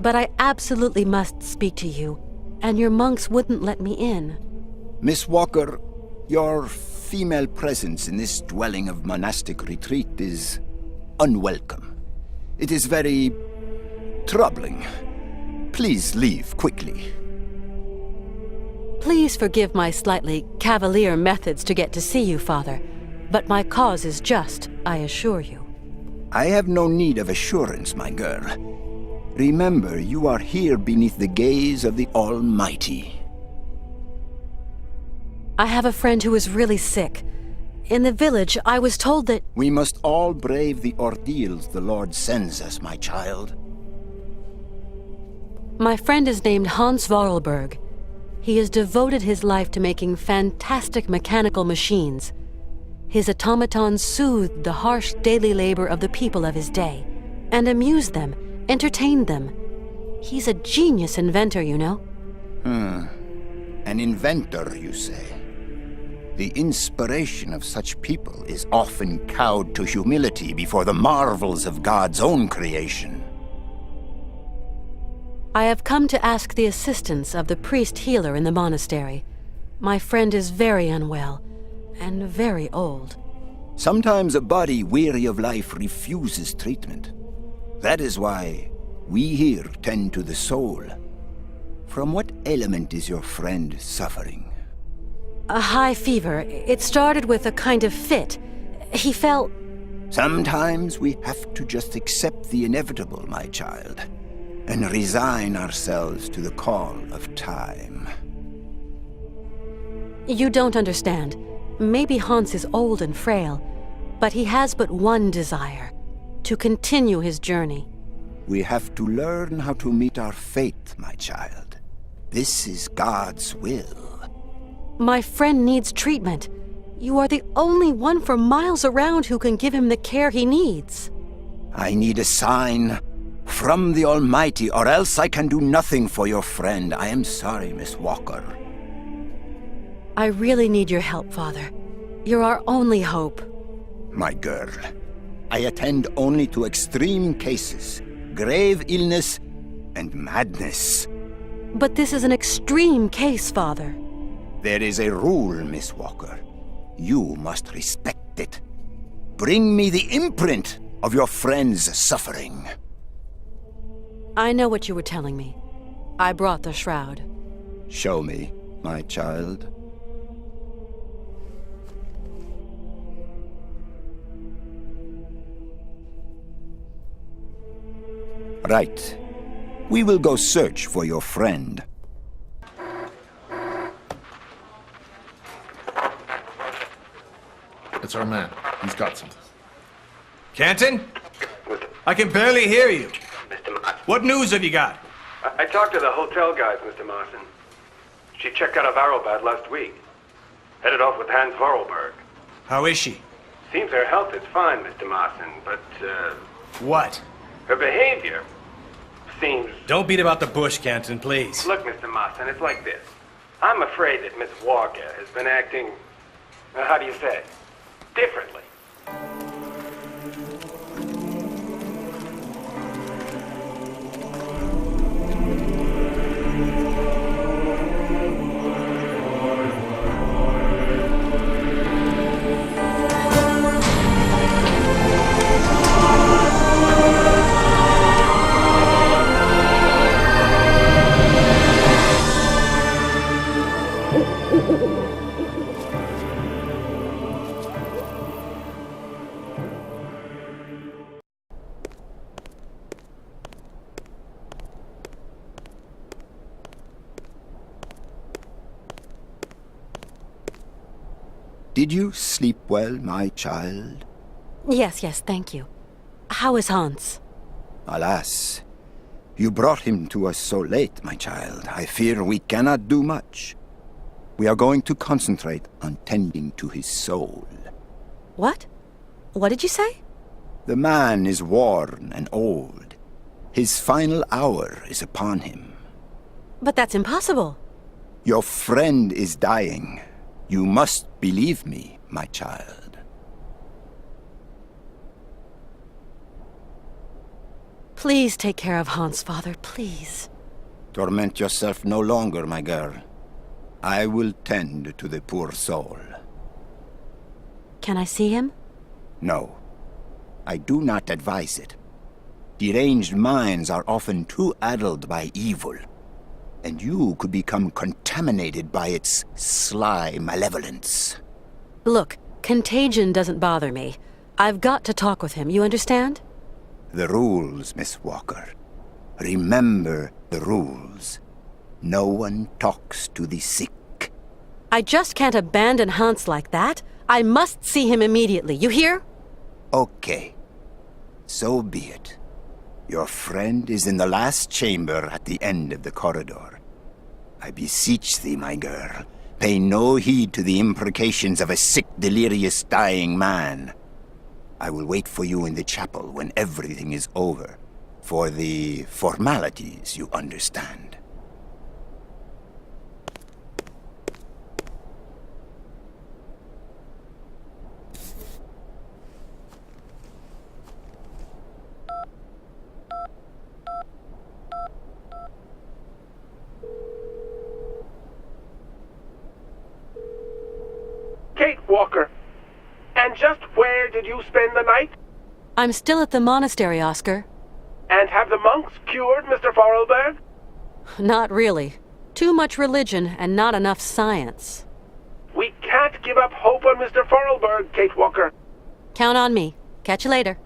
but I absolutely must speak to you, and your monks wouldn't let me in. Miss Walker, your female presence in this dwelling of monastic retreat is unwelcome. It is very troubling. Please leave quickly. Please forgive my slightly cavalier methods to get to see you, Father, but my cause is just, I assure you. I have no need of assurance, my girl. Remember, you are here beneath the gaze of the Almighty. I have a friend who is really sick. In the village, I was told that... We must all brave the ordeals the Lord sends us, my child. My friend is named Hans Vorarlberg. He has devoted his life to making fantastic mechanical machines. His automatons soothed the harsh daily labor of the people of his day, and amused them, entertained them. He's a genius inventor, you know. An inventor, you say? The inspiration of such people is often cowed to humility before the marvels of God's own creation. I have come to ask the assistance of the priest healer in the monastery. My friend is very unwell, and very old. Sometimes a body weary of life refuses treatment. That is why we here tend to the soul. From what ailment is your friend suffering? A high fever. It started with a kind of fit. He fell... Sometimes we have to just accept the inevitable, my child, and resign ourselves to the call of time. You don't understand. Maybe Hans is old and frail, but he has but one desire: to continue his journey. We have to learn how to meet our fate, my child. This is God's will. My friend needs treatment. You are the only one for miles around who can give him the care he needs. I need a sign from the Almighty, or else I can do nothing for your friend. I am sorry, Miss Walker. I really need your help, Father. You're our only hope. My girl, I attend only to extreme cases, grave illness, and madness. But this is an extreme case, Father. There is a rule, Miss Walker. You must respect it. Bring me the imprint of your friend's suffering. I know what you were telling me. I brought the shroud. Show me, my child. Right. We will go search for your friend. It's our man. He's got something. Canton? I can barely hear you. Mr. Martin. What news have you got? I talked to the hotel guys, Mr. Martin. She checked out of Arrowbad last week. Headed off with Hans Vorarlberg. How is she? Seems her health is fine, Mr. Martin, but, What? her behavior seems... Don't beat about the bush, Canton, please. Look, Mr. Martin, it's like this. I'm afraid that Miss Walker has been acting... how do you say? Differently. Did you sleep well, my child? Yes, thank you. How is Hans? Alas, you brought him to us so late, my child. I fear we cannot do much. We are going to concentrate on tending to his soul. What? What did you say? The man is worn and old. His final hour is upon him. But that's impossible. Your friend is dying. You must believe me, my child. Please take care of Hans, Father, please. Torment yourself no longer, my girl. I will tend to the poor soul. Can I see him? No. I do not advise it. Deranged minds are often too addled by evil, and you could become contaminated by its sly malevolence. Look, contagion doesn't bother me. I've got to talk with him, you understand? The rules, Miss Walker. Remember the rules. No one talks to the sick. I just can't abandon Hans like that. I must see him immediately. You hear? Okay. So be it. Your friend is in the last chamber at the end of the corridor. I beseech thee, my girl, pay no heed to the imprecations of a sick, delirious, dying man. I will wait for you in the chapel when everything is over. For the formalities, you understand. Kate Walker. And just where did you spend the night? I'm still at the monastery, Oscar. And have the monks cured Mr. Vorarlberg? Not really. Too much religion and not enough science. We can't give up hope on Mr. Vorarlberg, Kate Walker. Count on me. Catch you later.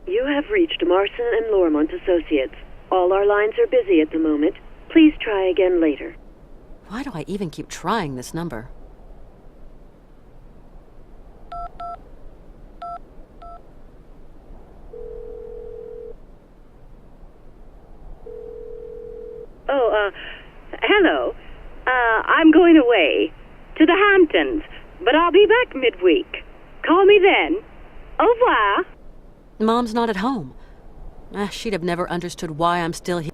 You have reached Marson and Lormont Associates. All our lines are busy at the moment. Please try again later. Why do I even keep trying this number? Oh, hello. I'm going away to the Hamptons, but I'll be back midweek. Call me then. Au revoir. Mom's not at home. She'd have never understood why I'm still here.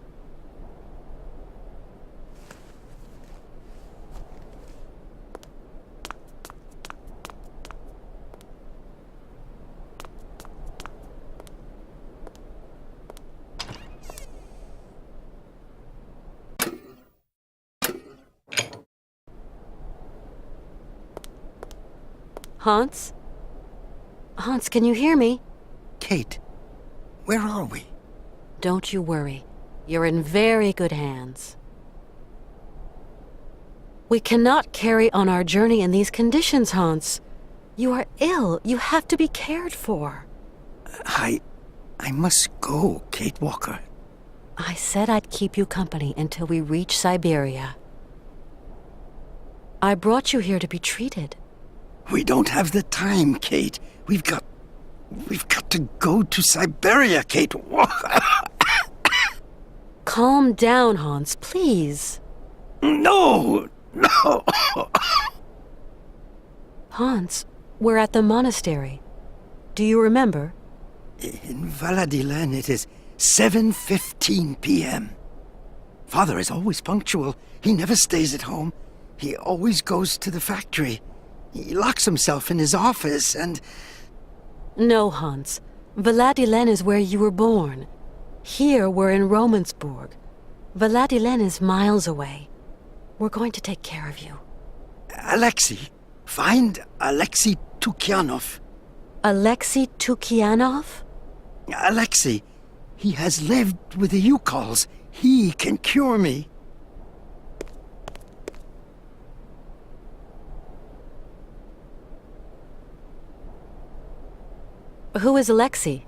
Hans? Hans, can you hear me? Kate, where are we? Don't you worry. You're in very good hands. We cannot carry on our journey in these conditions, Hans. You are ill. You have to be cared for. I must go, Kate Walker. I said I'd keep you company until we reach Syberia. I brought you here to be treated. We don't have the time, Kate. We've got to go to Syberia, Kate Walker. Calm down, Hans, please. No. Hans, we're at the monastery. Do you remember? In Valladolid, it is 7:15 p.m. Father is always punctual. He never stays at home. He always goes to the factory. He locks himself in his office and... No, Hans. Valladolid is where you were born. Here we're in Romansburg. Valladolid is miles away. We're going to take care of you. Alexei. Find Alexei Tukyanov. Alexei Tukyanov? Alexei. He has lived with the Yukols. He can cure me. Who is Alexei?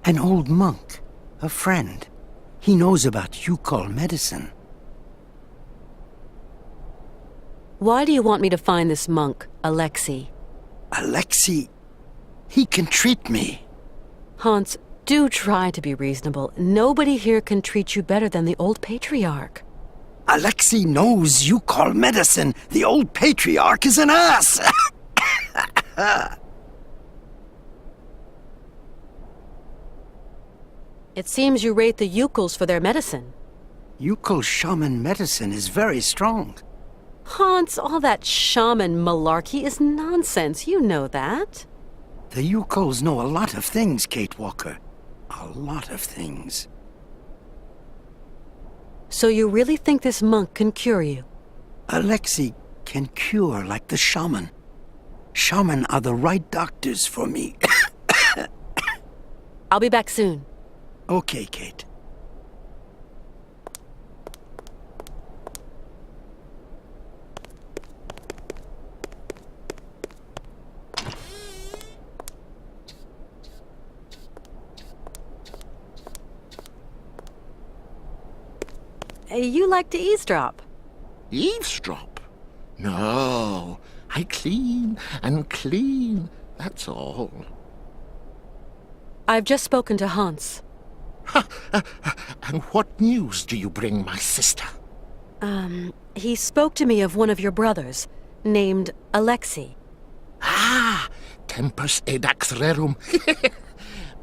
An old monk. A friend. He knows about Yukol medicine. Why do you want me to find this monk, Alexei? Alexei, he can treat me. Hans, do try to be reasonable. Nobody here can treat you better than the old patriarch. Alexei knows Yukol medicine. The old patriarch is an ass. It seems you rate the Yukols for their medicine. Yukol shaman medicine is very strong. Hans, all that shaman malarkey is nonsense. You know that. The Yukols know a lot of things, Kate Walker. A lot of things. So you really think this monk can cure you? Alexei can cure like the shaman. Shaman are the right doctors for me. I'll be back soon. Okay, Kate. You like to eavesdrop. Eavesdrop? No, I clean and clean, that's all. I've just spoken to Hans. And what news do you bring, my sister? He spoke to me of one of your brothers, named Alexei. Ah, tempus edax rerum.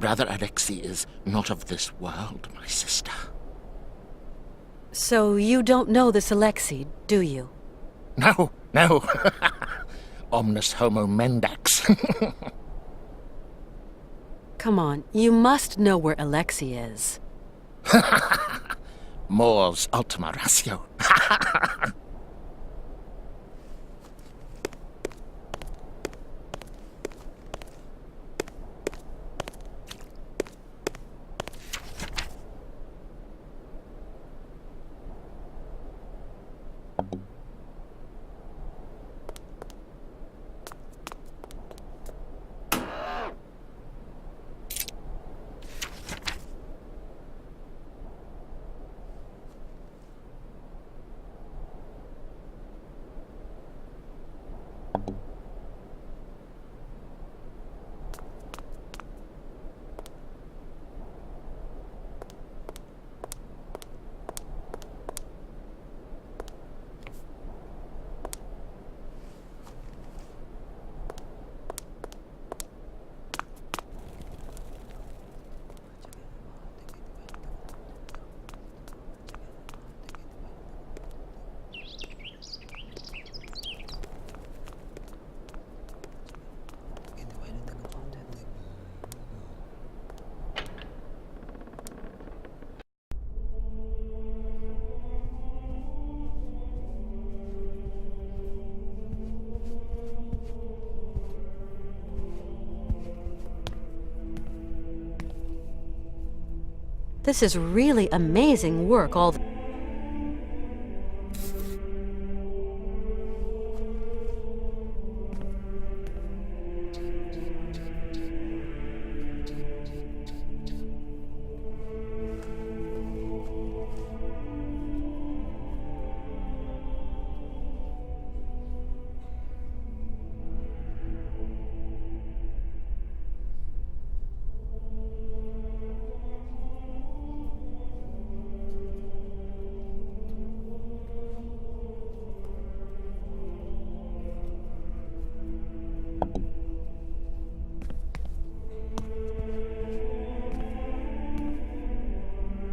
Brother Alexei is not of this world, my sister. So you don't know this Alexei, do you? No. Omnis homo mendax. Come on, you must know where Alexei is. Mors ultima ratio. This is really amazing work, all the...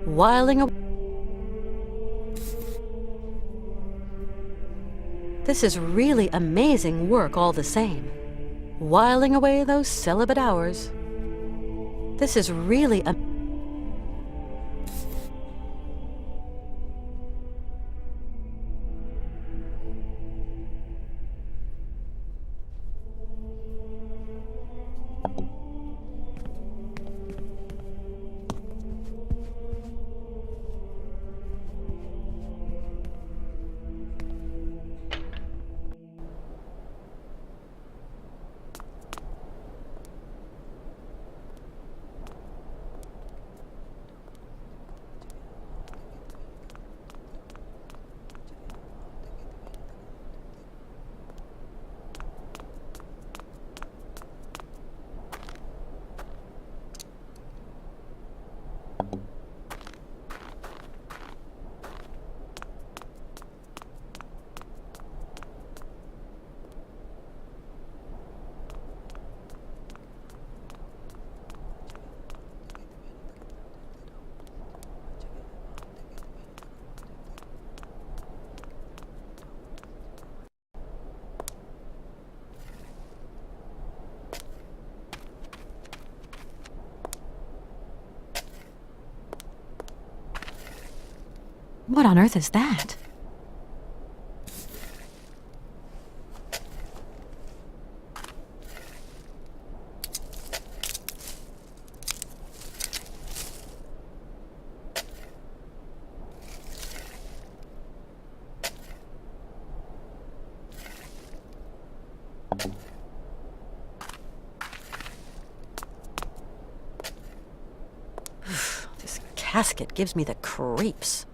Whiling away. This is really amazing work all the same. Whiling away those celibate hours. This is really What on earth is that? This casket gives me the creeps.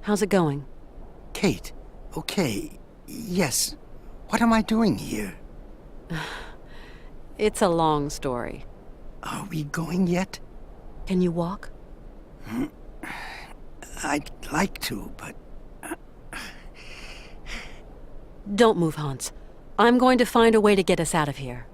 How's it going? Kate, okay, yes. What am I doing here? It's a long story. Are we going yet? Can you walk? I'd like to, but... Don't move, Hans. I'm going to find a way to get us out of here.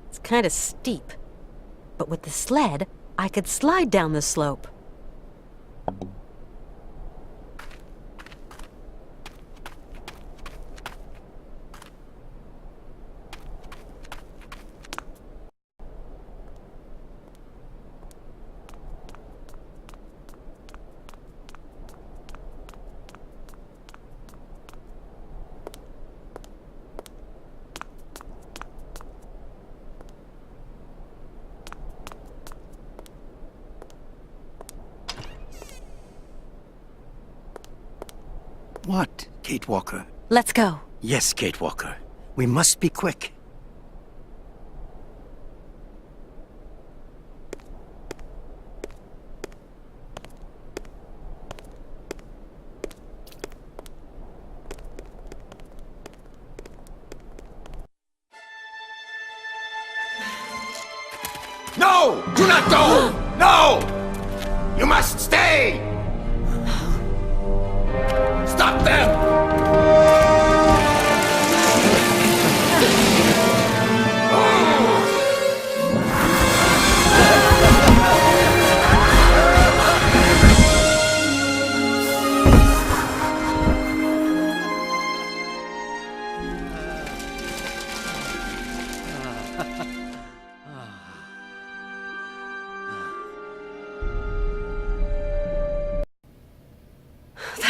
It's kind of steep. But with the sled, I could slide down the slope. What, Kate Walker? Let's go. Yes, Kate Walker. We must be quick. No! Do not go! No! You must stay! Stop them!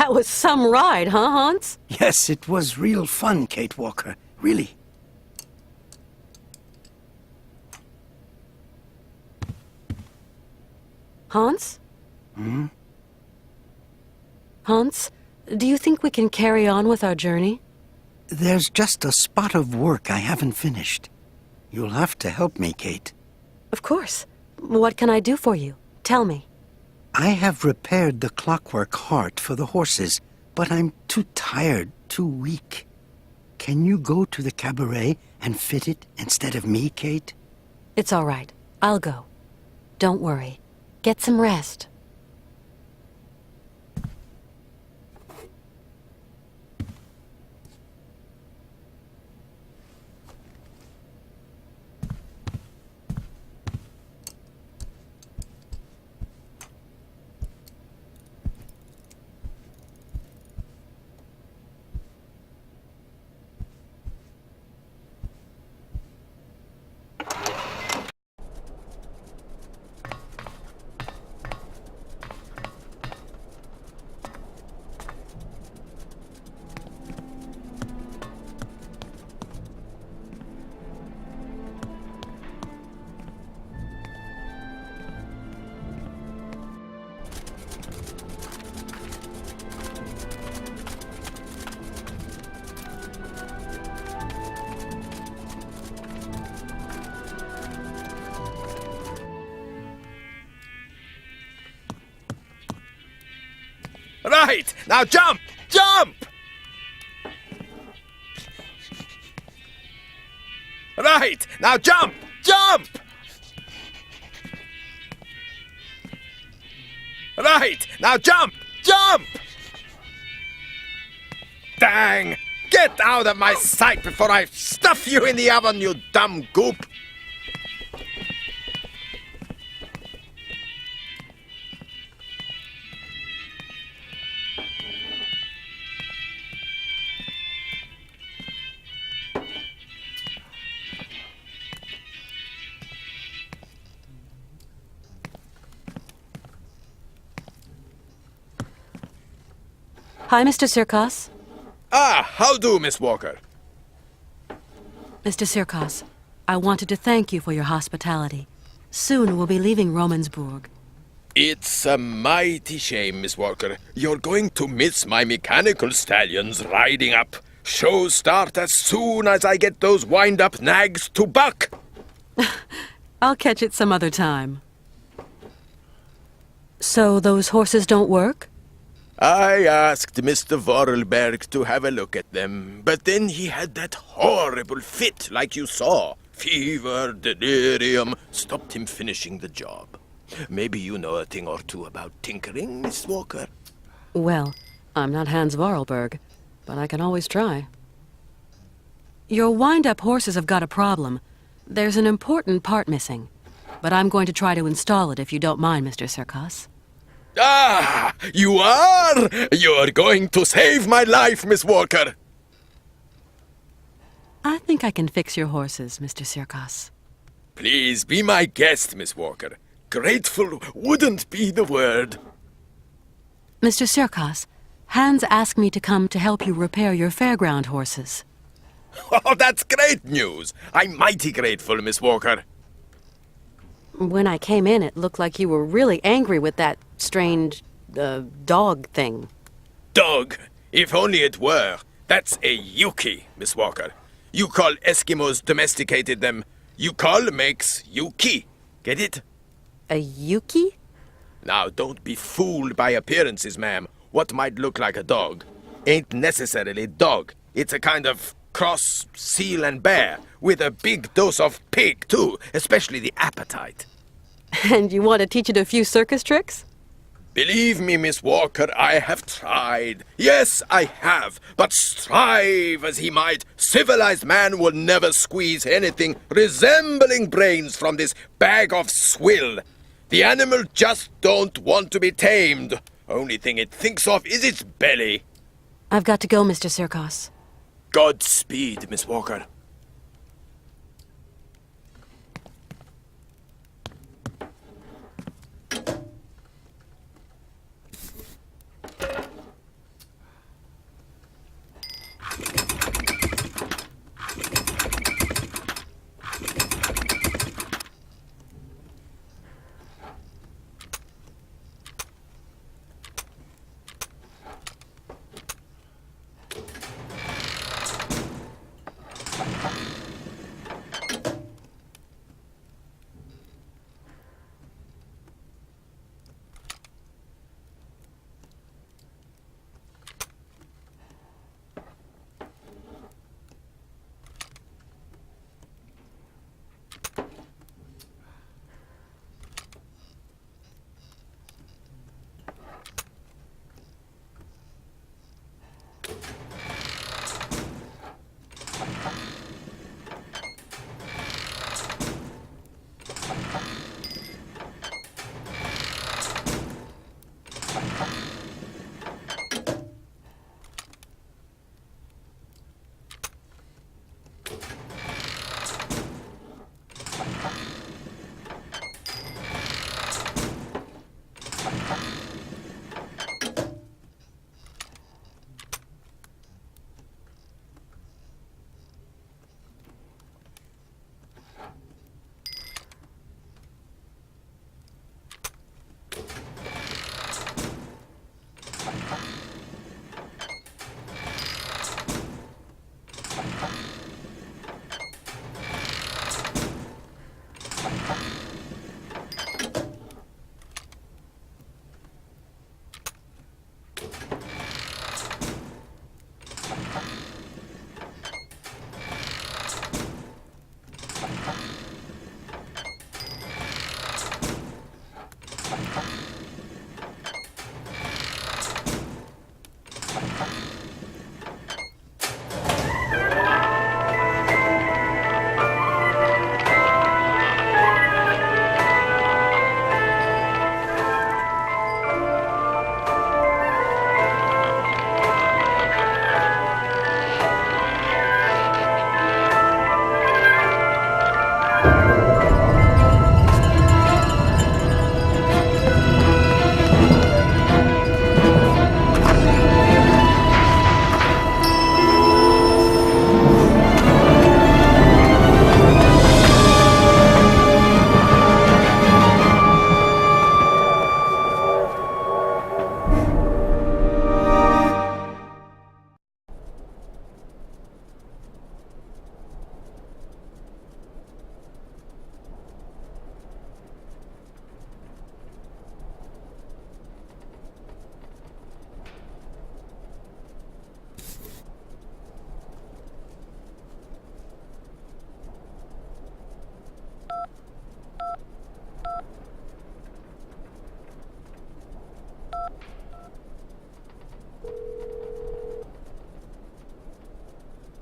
That was some ride, huh, Hans? Yes, it was real fun, Kate Walker. Really. Hans? Hmm? Hans, do you think we can carry on with our journey? There's just a spot of work I haven't finished. You'll have to help me, Kate. Of course. What can I do for you? Tell me. I have repaired the clockwork heart for the horses, but I'm too tired, too weak. Can you go to the cabaret and fit it instead of me, Kate? It's all right. I'll go. Don't worry. Get some rest. Right! Now jump! Jump! Right! Now jump! Jump! Right! Now jump! Jump! Dang! Get out of my sight before I stuff you in the oven, you dumb goop! Hi, Mr. Sirkos. Ah, how do, Miss Walker? Mr. Sirkos, I wanted to thank you for your hospitality. Soon we'll be leaving Romansburg. It's a mighty shame, Miss Walker. You're going to miss my mechanical stallions riding up. Shows start as soon as I get those wind-up nags to buck. I'll catch it some other time. So those horses don't work? I asked Mr. Vorarlberg to have a look at them, but then he had that horrible fit like you saw. Fever, delirium, stopped him finishing the job. Maybe you know a thing or two about tinkering, Miss Walker? Well, I'm not Hans Vorarlberg, but I can always try. Your wind-up horses have got a problem. There's an important part missing, but I'm going to try to install it if you don't mind, Mr. Sirkos. Ah, you are? You're going to save my life, Miss Walker. I think I can fix your horses, Mr. Sirkos. Please be my guest, Miss Walker. Grateful wouldn't be the word. Mr. Sirkos, Hans asked me to come to help you repair your fairground horses. Oh, that's great news. I'm mighty grateful, Miss Walker. When I came in, it looked like you were really angry with that strange, dog thing. Dog? If only it were. That's a Yuki, Miss Walker. You call Eskimos domesticated them. You call makes Yuki. Get it? A Yuki? Now, don't be fooled by appearances, ma'am. What might look like a dog ain't necessarily dog. It's a kind of cross seal and bear, with a big dose of pig, too, especially the appetite. And you want to teach it a few circus tricks? Believe me, Miss Walker, I have tried. Yes, I have. But strive as he might, civilized man will never squeeze anything resembling brains from this bag of swill. The animal just don't want to be tamed. Only thing it thinks of is its belly. I've got to go, Mr. Sirkos. Godspeed, Miss Walker.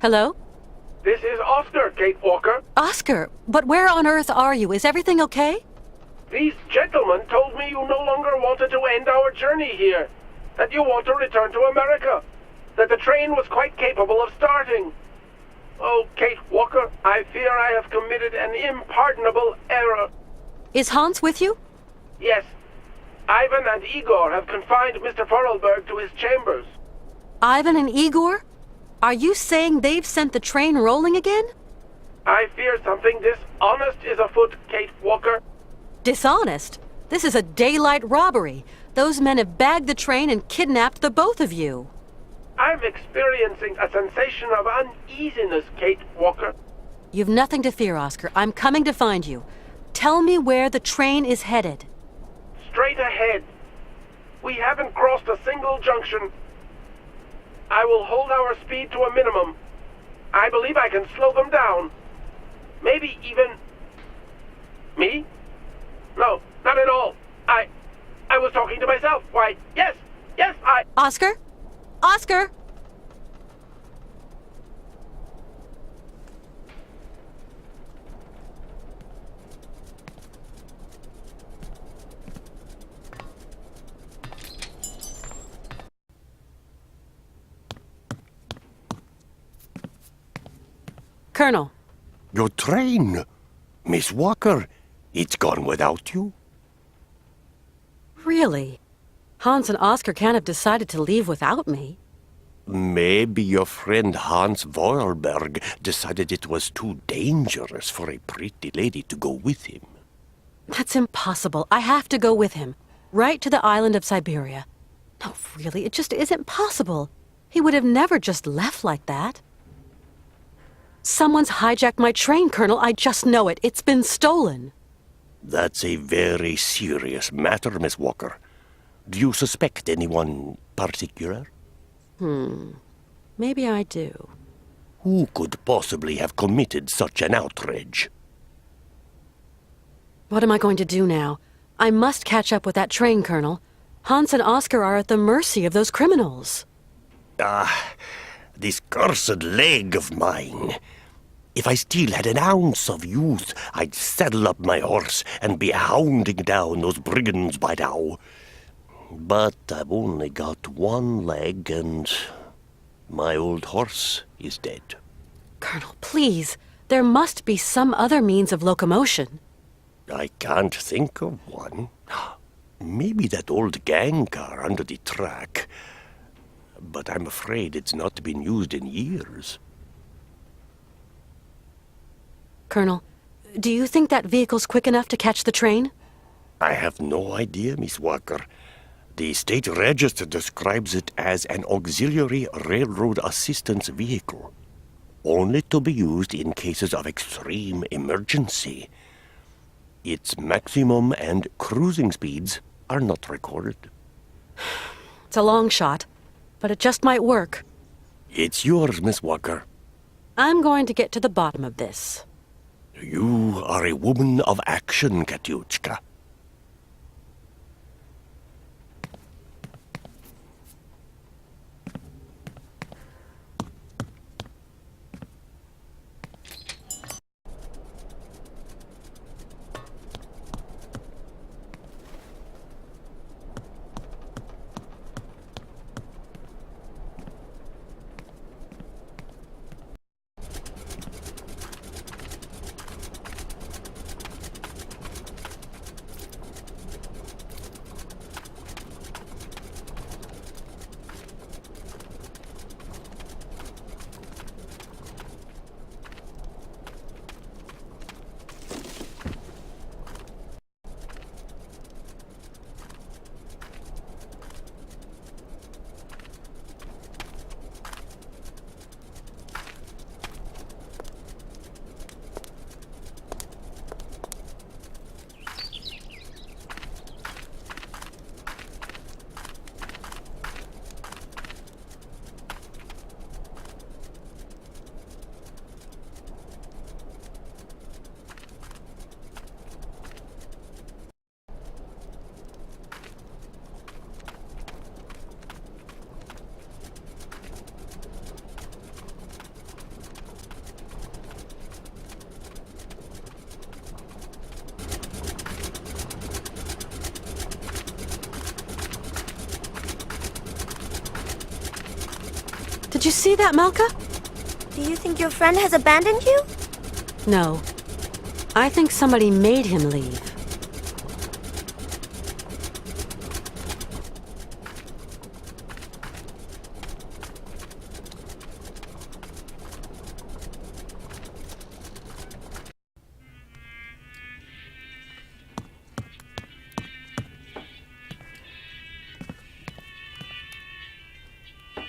Hello? This is Oscar, Kate Walker. Oscar, but where on earth are you? Is everything okay? These gentlemen told me you no longer wanted to end our journey here, that you want to return to America, that the train was quite capable of starting. Oh, Kate Walker, I fear I have committed an impardonable error. Is Hans with you? Yes. Ivan and Igor have confined Mr. Vorarlberg to his chambers. Ivan and Igor? Are you saying they've sent the train rolling again? I fear something dishonest is afoot, Kate Walker. Dishonest? This is a daylight robbery. Those men have bagged the train and kidnapped the both of you. I'm experiencing a sensation of uneasiness, Kate Walker. You've nothing to fear, Oscar. I'm coming to find you. Tell me where the train is headed. Straight ahead. We haven't crossed a single junction. I will hold our speed to a minimum. I believe I can slow them down. Maybe even... Me? No, not at all. I was talking to myself. Why, yes, I... Oscar? Oscar! Colonel. Your train? Miss Walker, it's gone without you? Really? Hans and Oscar can't have decided to leave without me. Maybe your friend Hans Vorarlberg decided it was too dangerous for a pretty lady to go with him. That's impossible. I have to go with him. Right to the island of Syberia. No, really, it just isn't possible. He would have never just left like that. Someone's hijacked my train, Colonel. I just know it. It's been stolen. That's a very serious matter, Miss Walker. Do you suspect anyone particular? Maybe I do. Who could possibly have committed such an outrage? What am I going to do now? I must catch up with that train, Colonel. Hans and Oscar are at the mercy of those criminals. This cursed leg of mine. If I still had an ounce of youth, I'd saddle up my horse and be hounding down those brigands by now. But I've only got one leg, and my old horse is dead. Colonel, please. There must be some other means of locomotion. I can't think of one. Maybe that old gang car under the track. But I'm afraid it's not been used in years. Colonel, do you think that vehicle's quick enough to catch the train? I have no idea, Miss Walker. The state register describes it as an auxiliary railroad assistance vehicle, only to be used in cases of extreme emergency. Its maximum and cruising speeds are not recorded. It's a long shot, but it just might work. It's yours, Miss Walker. I'm going to get to the bottom of this. You are a woman of action, Katyushka. Did you see that, Malka? Do you think your friend has abandoned you? No. I think somebody made him leave.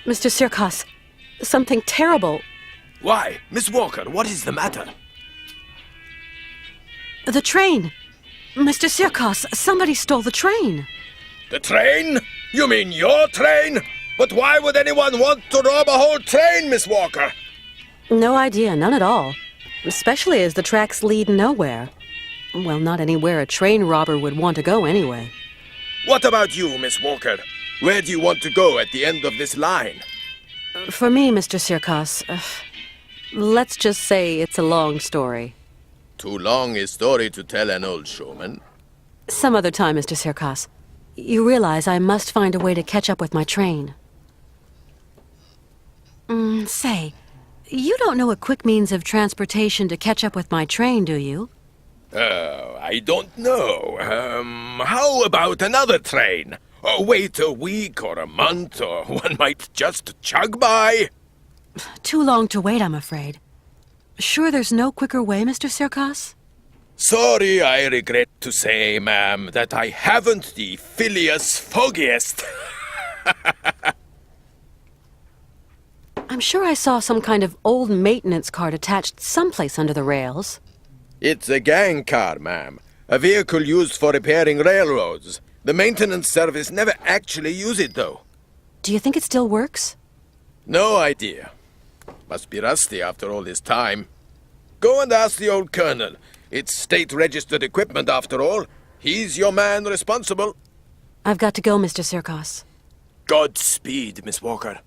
Mr. Sirkos, something terrible. Why? Miss Walker, what is the matter? The train. Mr. Sirkos, somebody stole the train. The train? You mean your train? But why would anyone want to rob a whole train, Miss Walker? No idea, none at all. Especially as the tracks lead nowhere. Well, not anywhere a train robber would want to go anyway. What about you, Miss Walker? Where do you want to go at the end of this line? For me, Mr. Sirkos, let's just say it's a long story. Too long a story to tell an old showman. Some other time, Mr. Sirkos. You realize I must find a way to catch up with my train. Say, you don't know a quick means of transportation to catch up with my train, do you? I don't know. How about another train? Or wait a week or a month, or one might just chug by. Too long to wait, I'm afraid. Sure there's no quicker way, Mr. Sirkos? Sorry, I regret to say, ma'am, that I haven't the Phileas Foggiest. I'm sure I saw some kind of old maintenance cart attached someplace under the rails. It's a gang car, ma'am. A vehicle used for repairing railroads. The maintenance service never actually use it, though. Do you think it still works? No idea. Must be rusty after all this time. Go and ask the old colonel. It's state-registered equipment, after all. He's your man responsible. I've got to go, Mr. Sirkos. Godspeed, Miss Walker.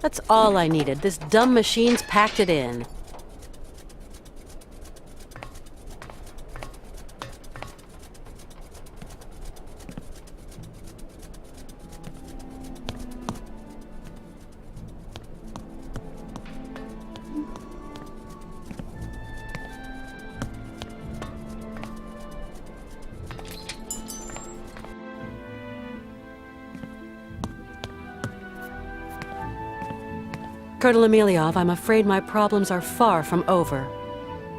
That's all I needed. This dumb machine's packed it in. Colonel Emeliov, I'm afraid my problems are far from over.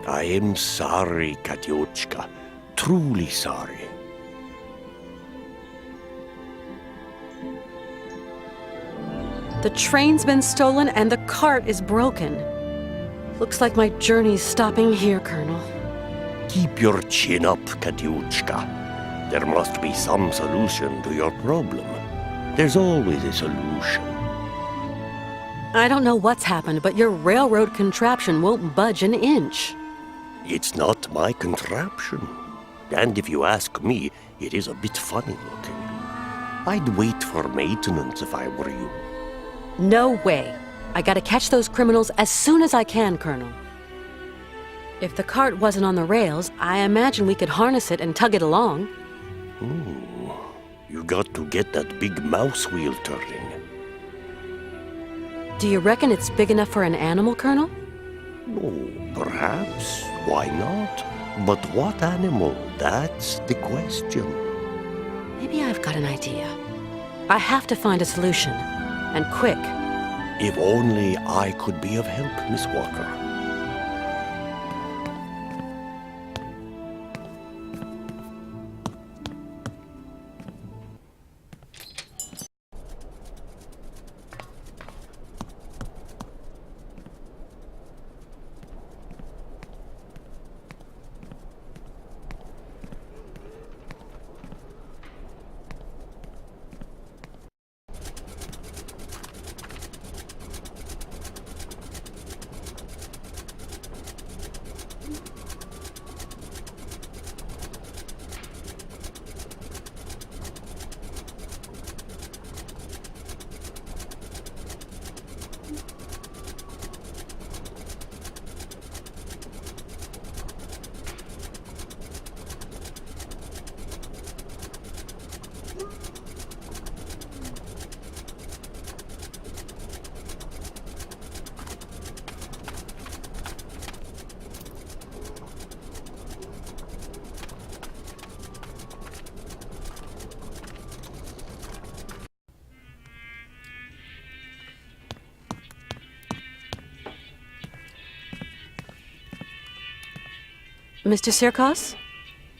I am sorry, Katyochka. Truly sorry. The train's been stolen and the cart is broken. Looks like my journey's stopping here, Colonel. Keep your chin up, Katyochka. There must be some solution to your problem. There's always a solution. I don't know what's happened, but your railroad contraption won't budge an inch. It's not my contraption. And if you ask me, it is a bit funny looking. I'd wait for maintenance if I were you. No way. I gotta catch those criminals as soon as I can, Colonel. If the cart wasn't on the rails, I imagine we could harness it and tug it along. Ooh, you got to get that big mouse wheel turning. Do you reckon it's big enough for an animal, Colonel? Oh, perhaps. Why not? But what animal? That's the question. Maybe I've got an idea. I have to find a solution. And quick. If only I could be of help, Miss Walker. Mr. Sirkos?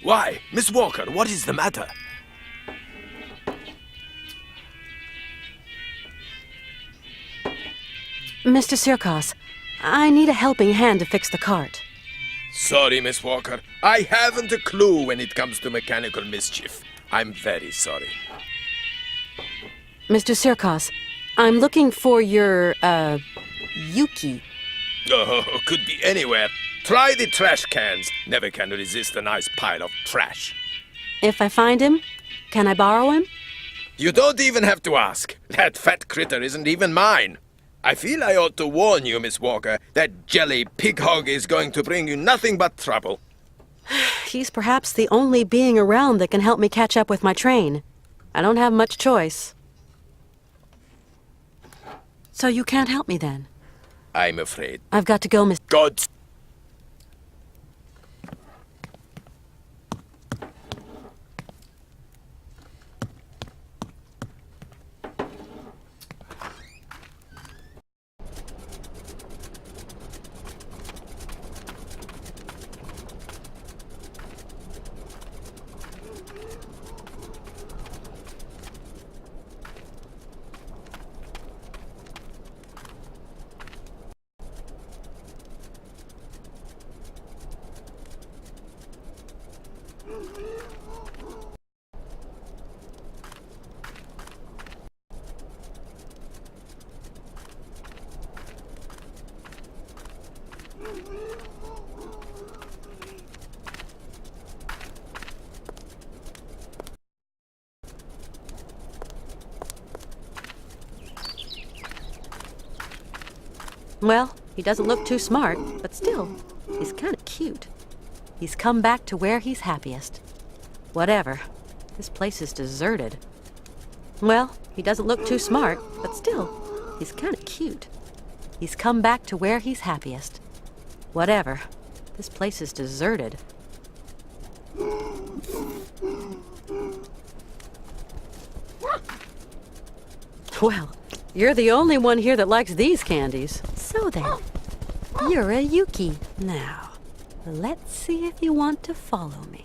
Why, Miss Walker, what is the matter? Mr. Sirkos, I need a helping hand to fix the cart. Sorry, Miss Walker. I haven't a clue when it comes to mechanical mischief. I'm very sorry. Mr. Sirkos, I'm looking for your, Yuki. Oh, could be anywhere. Try the trash cans. Never can resist a nice pile of trash. If I find him, can I borrow him? You don't even have to ask. That fat critter isn't even mine. I feel I ought to warn you, Miss Walker, that jelly pig hog is going to bring you nothing but trouble. He's perhaps the only being around that can help me catch up with my train. I don't have much choice. So you can't help me then? I'm afraid. I've got to go, Miss... God. Well, he doesn't look too smart, but still, he's kind of cute. He's come back to where he's happiest. Whatever. This place is deserted. Well, he doesn't look too smart, but still, he's kind of cute. He's come back to where he's happiest. Whatever. This place is deserted. Well, you're the only one here that likes these candies. So then, you're a Yuki. Now, let's see if you want to follow me.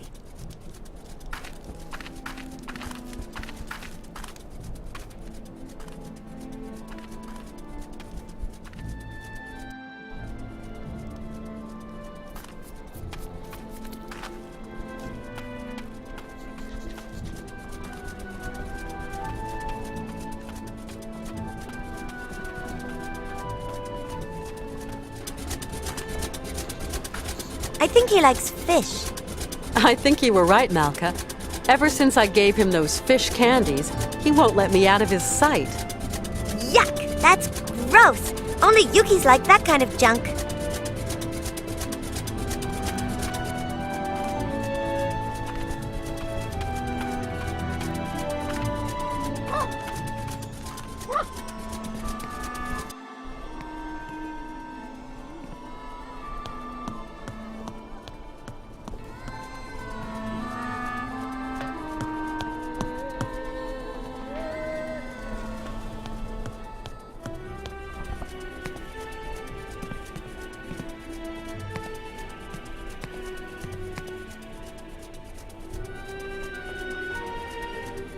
I think he likes fish. I think you were right, Malka. Ever since I gave him those fish candies, he won't let me out of his sight. Yuck! That's gross! Only Yukis like that kind of junk.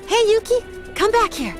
Hey, Yuki, come back here.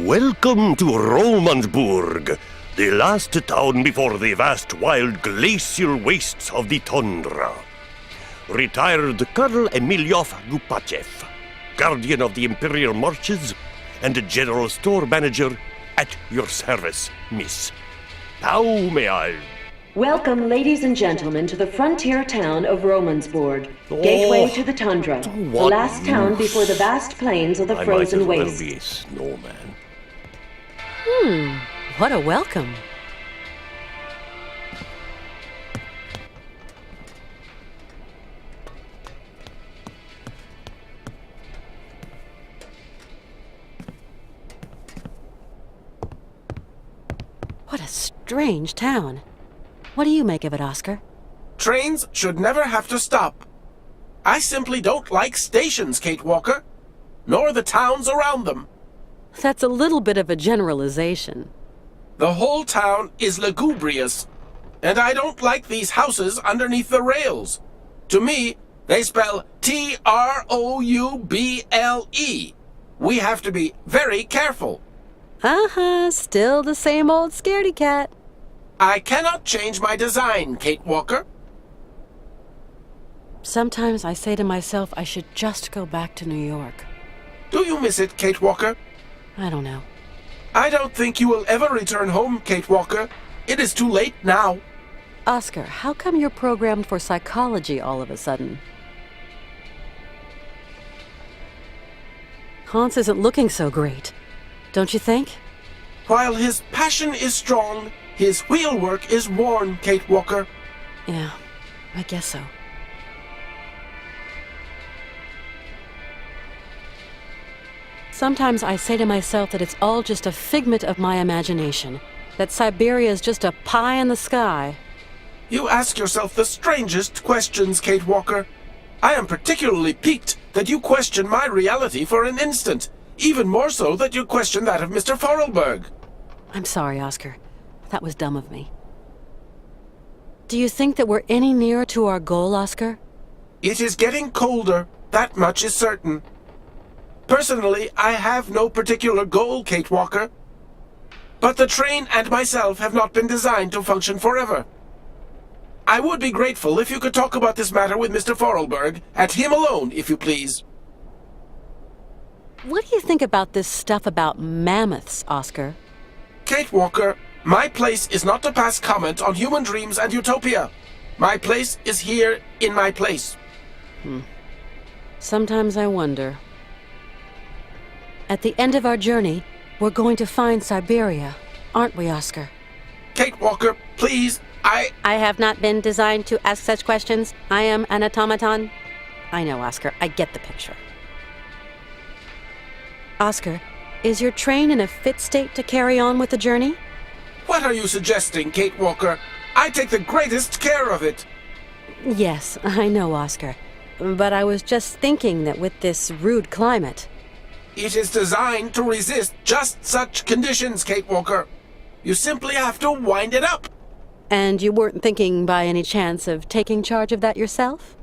Welcome to Romansburg, the last town before the vast wild glacial wastes of the tundra. Retired Colonel Emilov Gupachev, guardian of the Imperial Marches, and a general store manager at your service, miss. How may I? Welcome, ladies and gentlemen, to the frontier town of Romansburg, gateway to the tundra, the last town before the vast plains of the frozen waste. I might as well be a snowman. What a welcome. What a strange town. What do you make of it, Oscar? Trains should never have to stop. I simply don't like stations, Kate Walker, nor the towns around them. That's a little bit of a generalization. The whole town is lugubrious, and I don't like these houses underneath the rails. To me, they spell T-R-O-U-B-L-E. We have to be very careful. Still the same old scaredy cat. I cannot change my design, Kate Walker. Sometimes I say to myself I should just go back to New York. Do you miss it, Kate Walker? I don't know. I don't think you will ever return home, Kate Walker. It is too late now. Oscar, how come you're programmed for psychology all of a sudden? Hans isn't looking so great, don't you think? While his passion is strong, his wheelwork is worn, Kate Walker. Yeah, I guess so. Sometimes I say to myself that it's all just a figment of my imagination, that Syberia is just a pie in the sky. You ask yourself the strangest questions, Kate Walker. I am particularly piqued that you question my reality for an instant, even more so that you question that of Mr. Forelberg. I'm sorry, Oscar. That was dumb of me. Do you think that we're any nearer to our goal, Oscar? It is getting colder, that much is certain. Personally, I have no particular goal, Kate Walker. But the train and myself have not been designed to function forever. I would be grateful if you could talk about this matter with Mr. Forelberg, and him alone, if you please. What do you think about this stuff about mammoths, Oscar? Kate Walker, my place is not to pass comment on human dreams and utopia. My place is here in my place. Sometimes I wonder. At the end of our journey, we're going to find Syberia, aren't we, Oscar? Kate Walker, please, I have not been designed to ask such questions. I am an automaton. I know, Oscar. I get the picture. Oscar, is your train in a fit state to carry on with the journey? What are you suggesting, Kate Walker? I take the greatest care of it. Yes, I know, Oscar. But I was just thinking that with this rude climate... It is designed to resist just such conditions, Kate Walker. You simply have to wind it up. And you weren't thinking by any chance of taking charge of that yourself?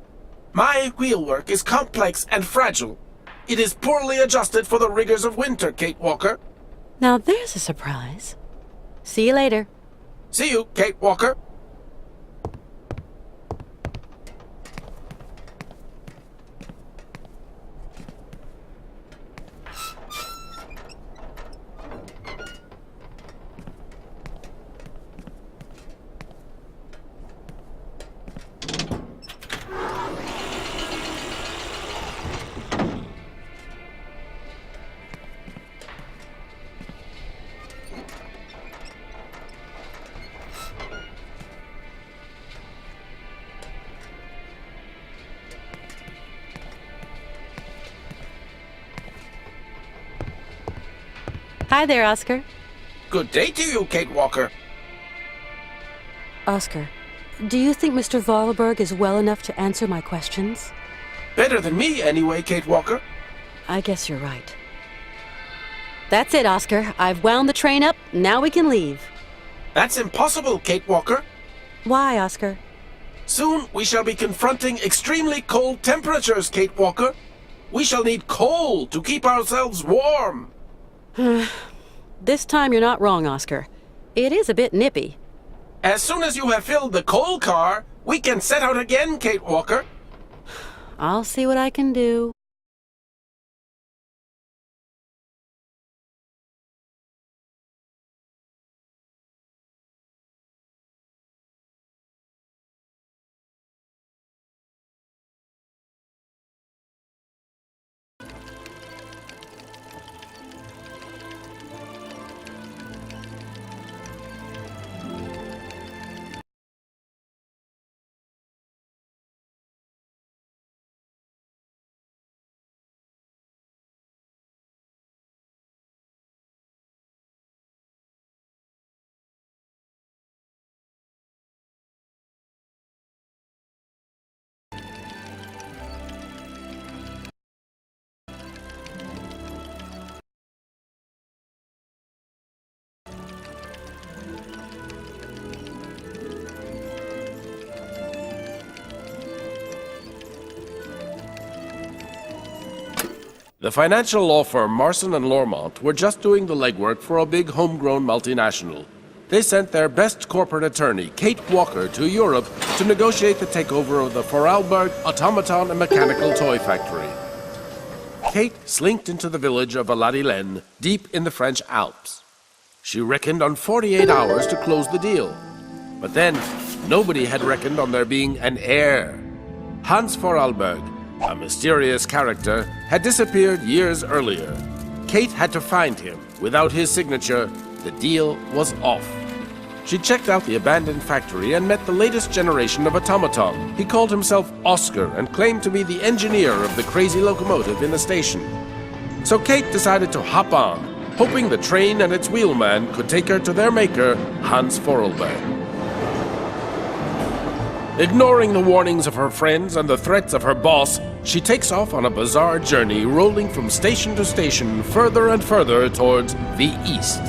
My wheelwork is complex and fragile. It is poorly adjusted for the rigors of winter, Kate Walker. Now there's a surprise. See you later. See you, Kate Walker. Hi there, Oscar. Good day to you, Kate Walker. Oscar, do you think Mr. Forelberg is well enough to answer my questions? Better than me, anyway, Kate Walker. I guess you're right. That's it, Oscar. I've wound the train up. Now we can leave. That's impossible, Kate Walker. Why, Oscar? Soon we shall be confronting extremely cold temperatures, Kate Walker. We shall need coal to keep ourselves warm. This time you're not wrong, Oscar. It is a bit nippy. As soon as you have filled the coal car, we can set out again, Kate Walker. I'll see what I can do. The financial law firm Marson and Lormont were just doing the legwork for a big homegrown multinational. They sent their best corporate attorney, Kate Walker, to Europe to negotiate the takeover of the Vorarlberg automaton and mechanical toy factory. Kate slinked into the village of Aladilen, deep in the French Alps. She reckoned on 48 hours to close the deal. But then, nobody had reckoned on there being an heir. Hans Vorarlberg, a mysterious character, had disappeared years earlier. Kate had to find him. Without his signature, the deal was off. She checked out the abandoned factory and met the latest generation of automaton. He called himself Oscar and claimed to be the engineer of the crazy locomotive in the station. So Kate decided to hop on, hoping the train and its wheelman could take her to their maker, Hans Vorarlberg. Ignoring the warnings of her friends and the threats of her boss, she takes off on a bizarre journey, rolling from station to station, further and further towards the east.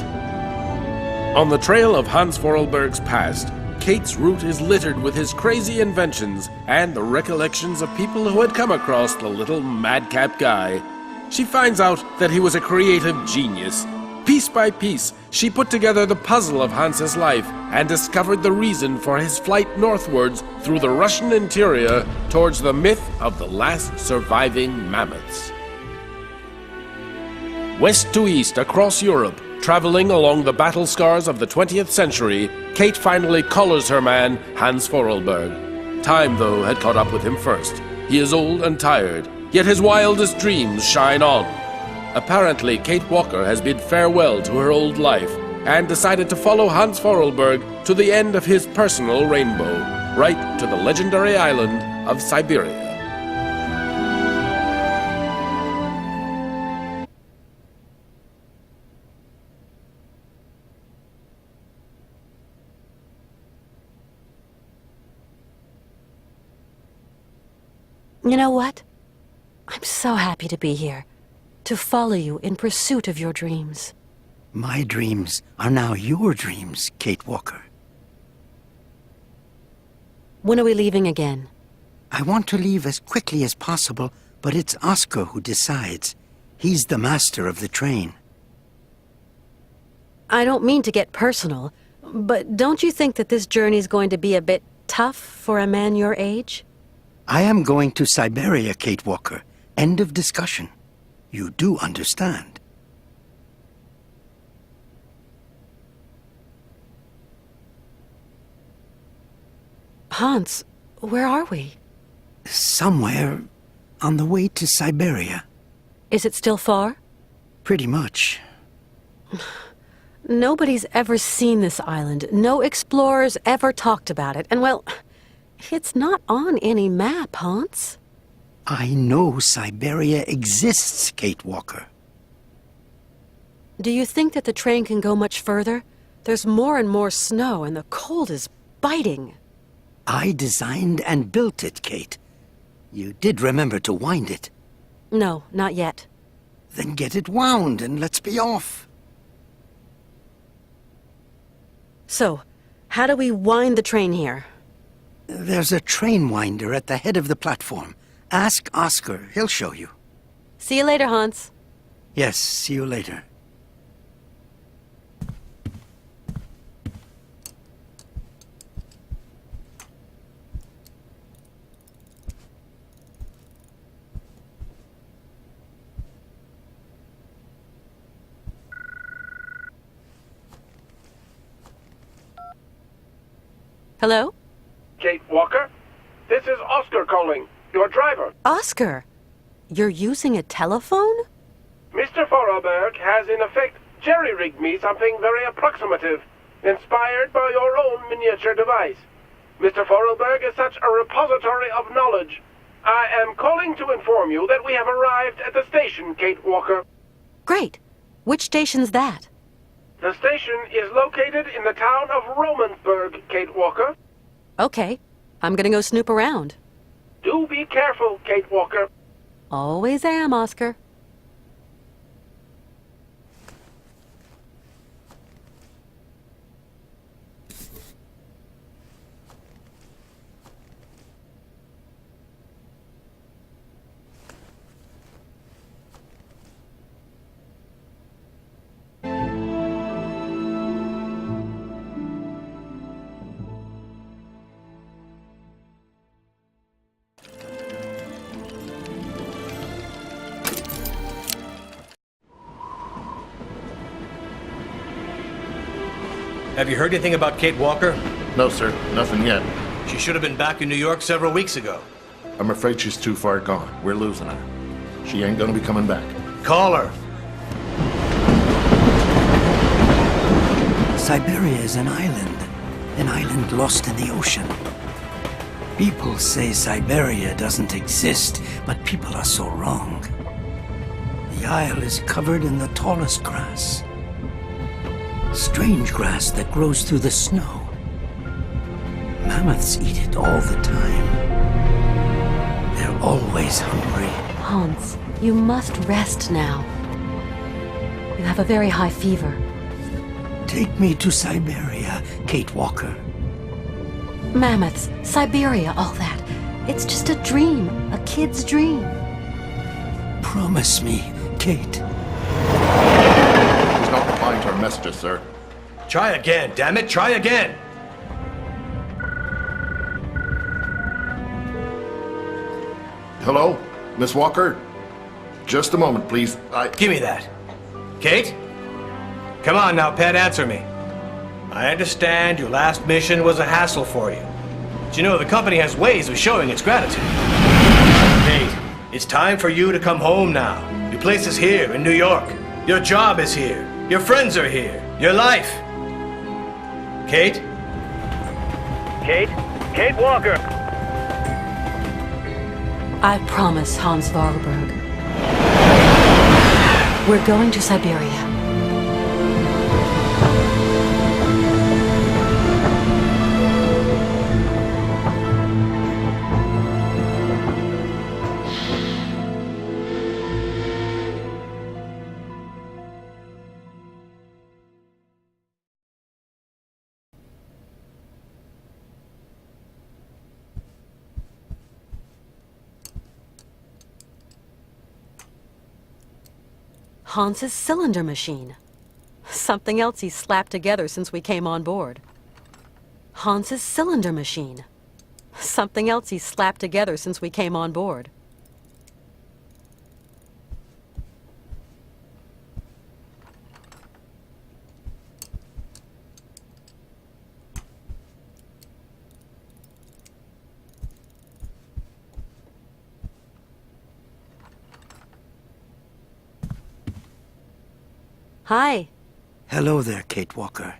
On the trail of Hans Vorarlberg's past, Kate's route is littered with his crazy inventions and the recollections of people who had come across the little madcap guy. She finds out that he was a creative genius. Piece by piece, she put together the puzzle of Hans's life and discovered the reason for his flight northwards through the Russian interior towards the myth of the last surviving mammoths. West to east across Europe, traveling along the battle scars of the 20th century, Kate finally collars her man, Hans Vorarlberg. Time, though, had caught up with him first. He is old and tired, yet his wildest dreams shine on. Apparently, Kate Walker has bid farewell to her old life and decided to follow Hans Vorarlberg to the end of his personal rainbow, right to the legendary island of Syberia. You know what? I'm so happy to be here, to follow you in pursuit of your dreams. My dreams are now your dreams, Kate Walker. When are we leaving again? I want to leave as quickly as possible, but it's Oscar who decides. He's the master of the train. I don't mean to get personal, but don't you think that this journey's going to be a bit tough for a man your age? I am going to Syberia, Kate Walker. End of discussion. You do understand. Hans, where are we? Somewhere on the way to Syberia. Is it still far? Pretty much. Nobody's ever seen this island. No explorers ever talked about it. And, well, it's not on any map, Hans. I know Syberia exists, Kate Walker. Do you think that the train can go much further? There's more and more snow, and the cold is biting. I designed and built it, Kate. You did remember to wind it. No, not yet. Then get it wound and let's be off. So, how do we wind the train here? There's a train winder at the head of the platform. Ask Oscar. He'll show you. See you later, Hans. Yes, see you later. Hello? Kate Walker? This is Oscar calling, your driver. Oscar, you're using a telephone? Mr. Vorarlberg has in effect jerry-rigged me something very approximative, inspired by your own miniature device. Mr. Vorarlberg is such a repository of knowledge. I am calling to inform you that we have arrived at the station, Kate Walker. Great. Which station's that? The station is located in the town of Romansburg, Kate Walker. Okay. I'm gonna go snoop around. Do be careful, Kate Walker. Always am, Oscar. Have you heard anything about Kate Walker? No, sir. Nothing yet. She should have been back in New York several weeks ago. I'm afraid she's too far gone. We're losing her. She ain't gonna be coming back. Call her. Syberia is an island lost in the ocean. People say Syberia doesn't exist, but people are so wrong. The isle is covered in the tallest grass. Strange grass that grows through the snow. Mammoths eat it all the time. They're always hungry. Hans, you must rest now. You have a very high fever. Take me to Syberia, Kate Walker. Mammoths, Siberia, all that. It's just a dream, a kid's dream. Promise me, Kate. She's not replying to our messages, sir. Try again, damn it, try again! Hello? Miss Walker? Just a moment, please. Give me that. Kate? Come on now, pet, answer me. I understand your last mission was a hassle for you. But you know, the company has ways of showing its gratitude. Kate, it's time for you to come home now. Your place is here in New York. Your job is here. Your friends are here. Your life. Kate? Kate? Kate Walker! I promise, Hans Vorarlberg. We're going to Siberia. Hans's cylinder machine. Something else he's slapped together since we came on board. Hans's cylinder machine. Something else he's slapped together since we came on board. Hi. Hello there, Kate Walker.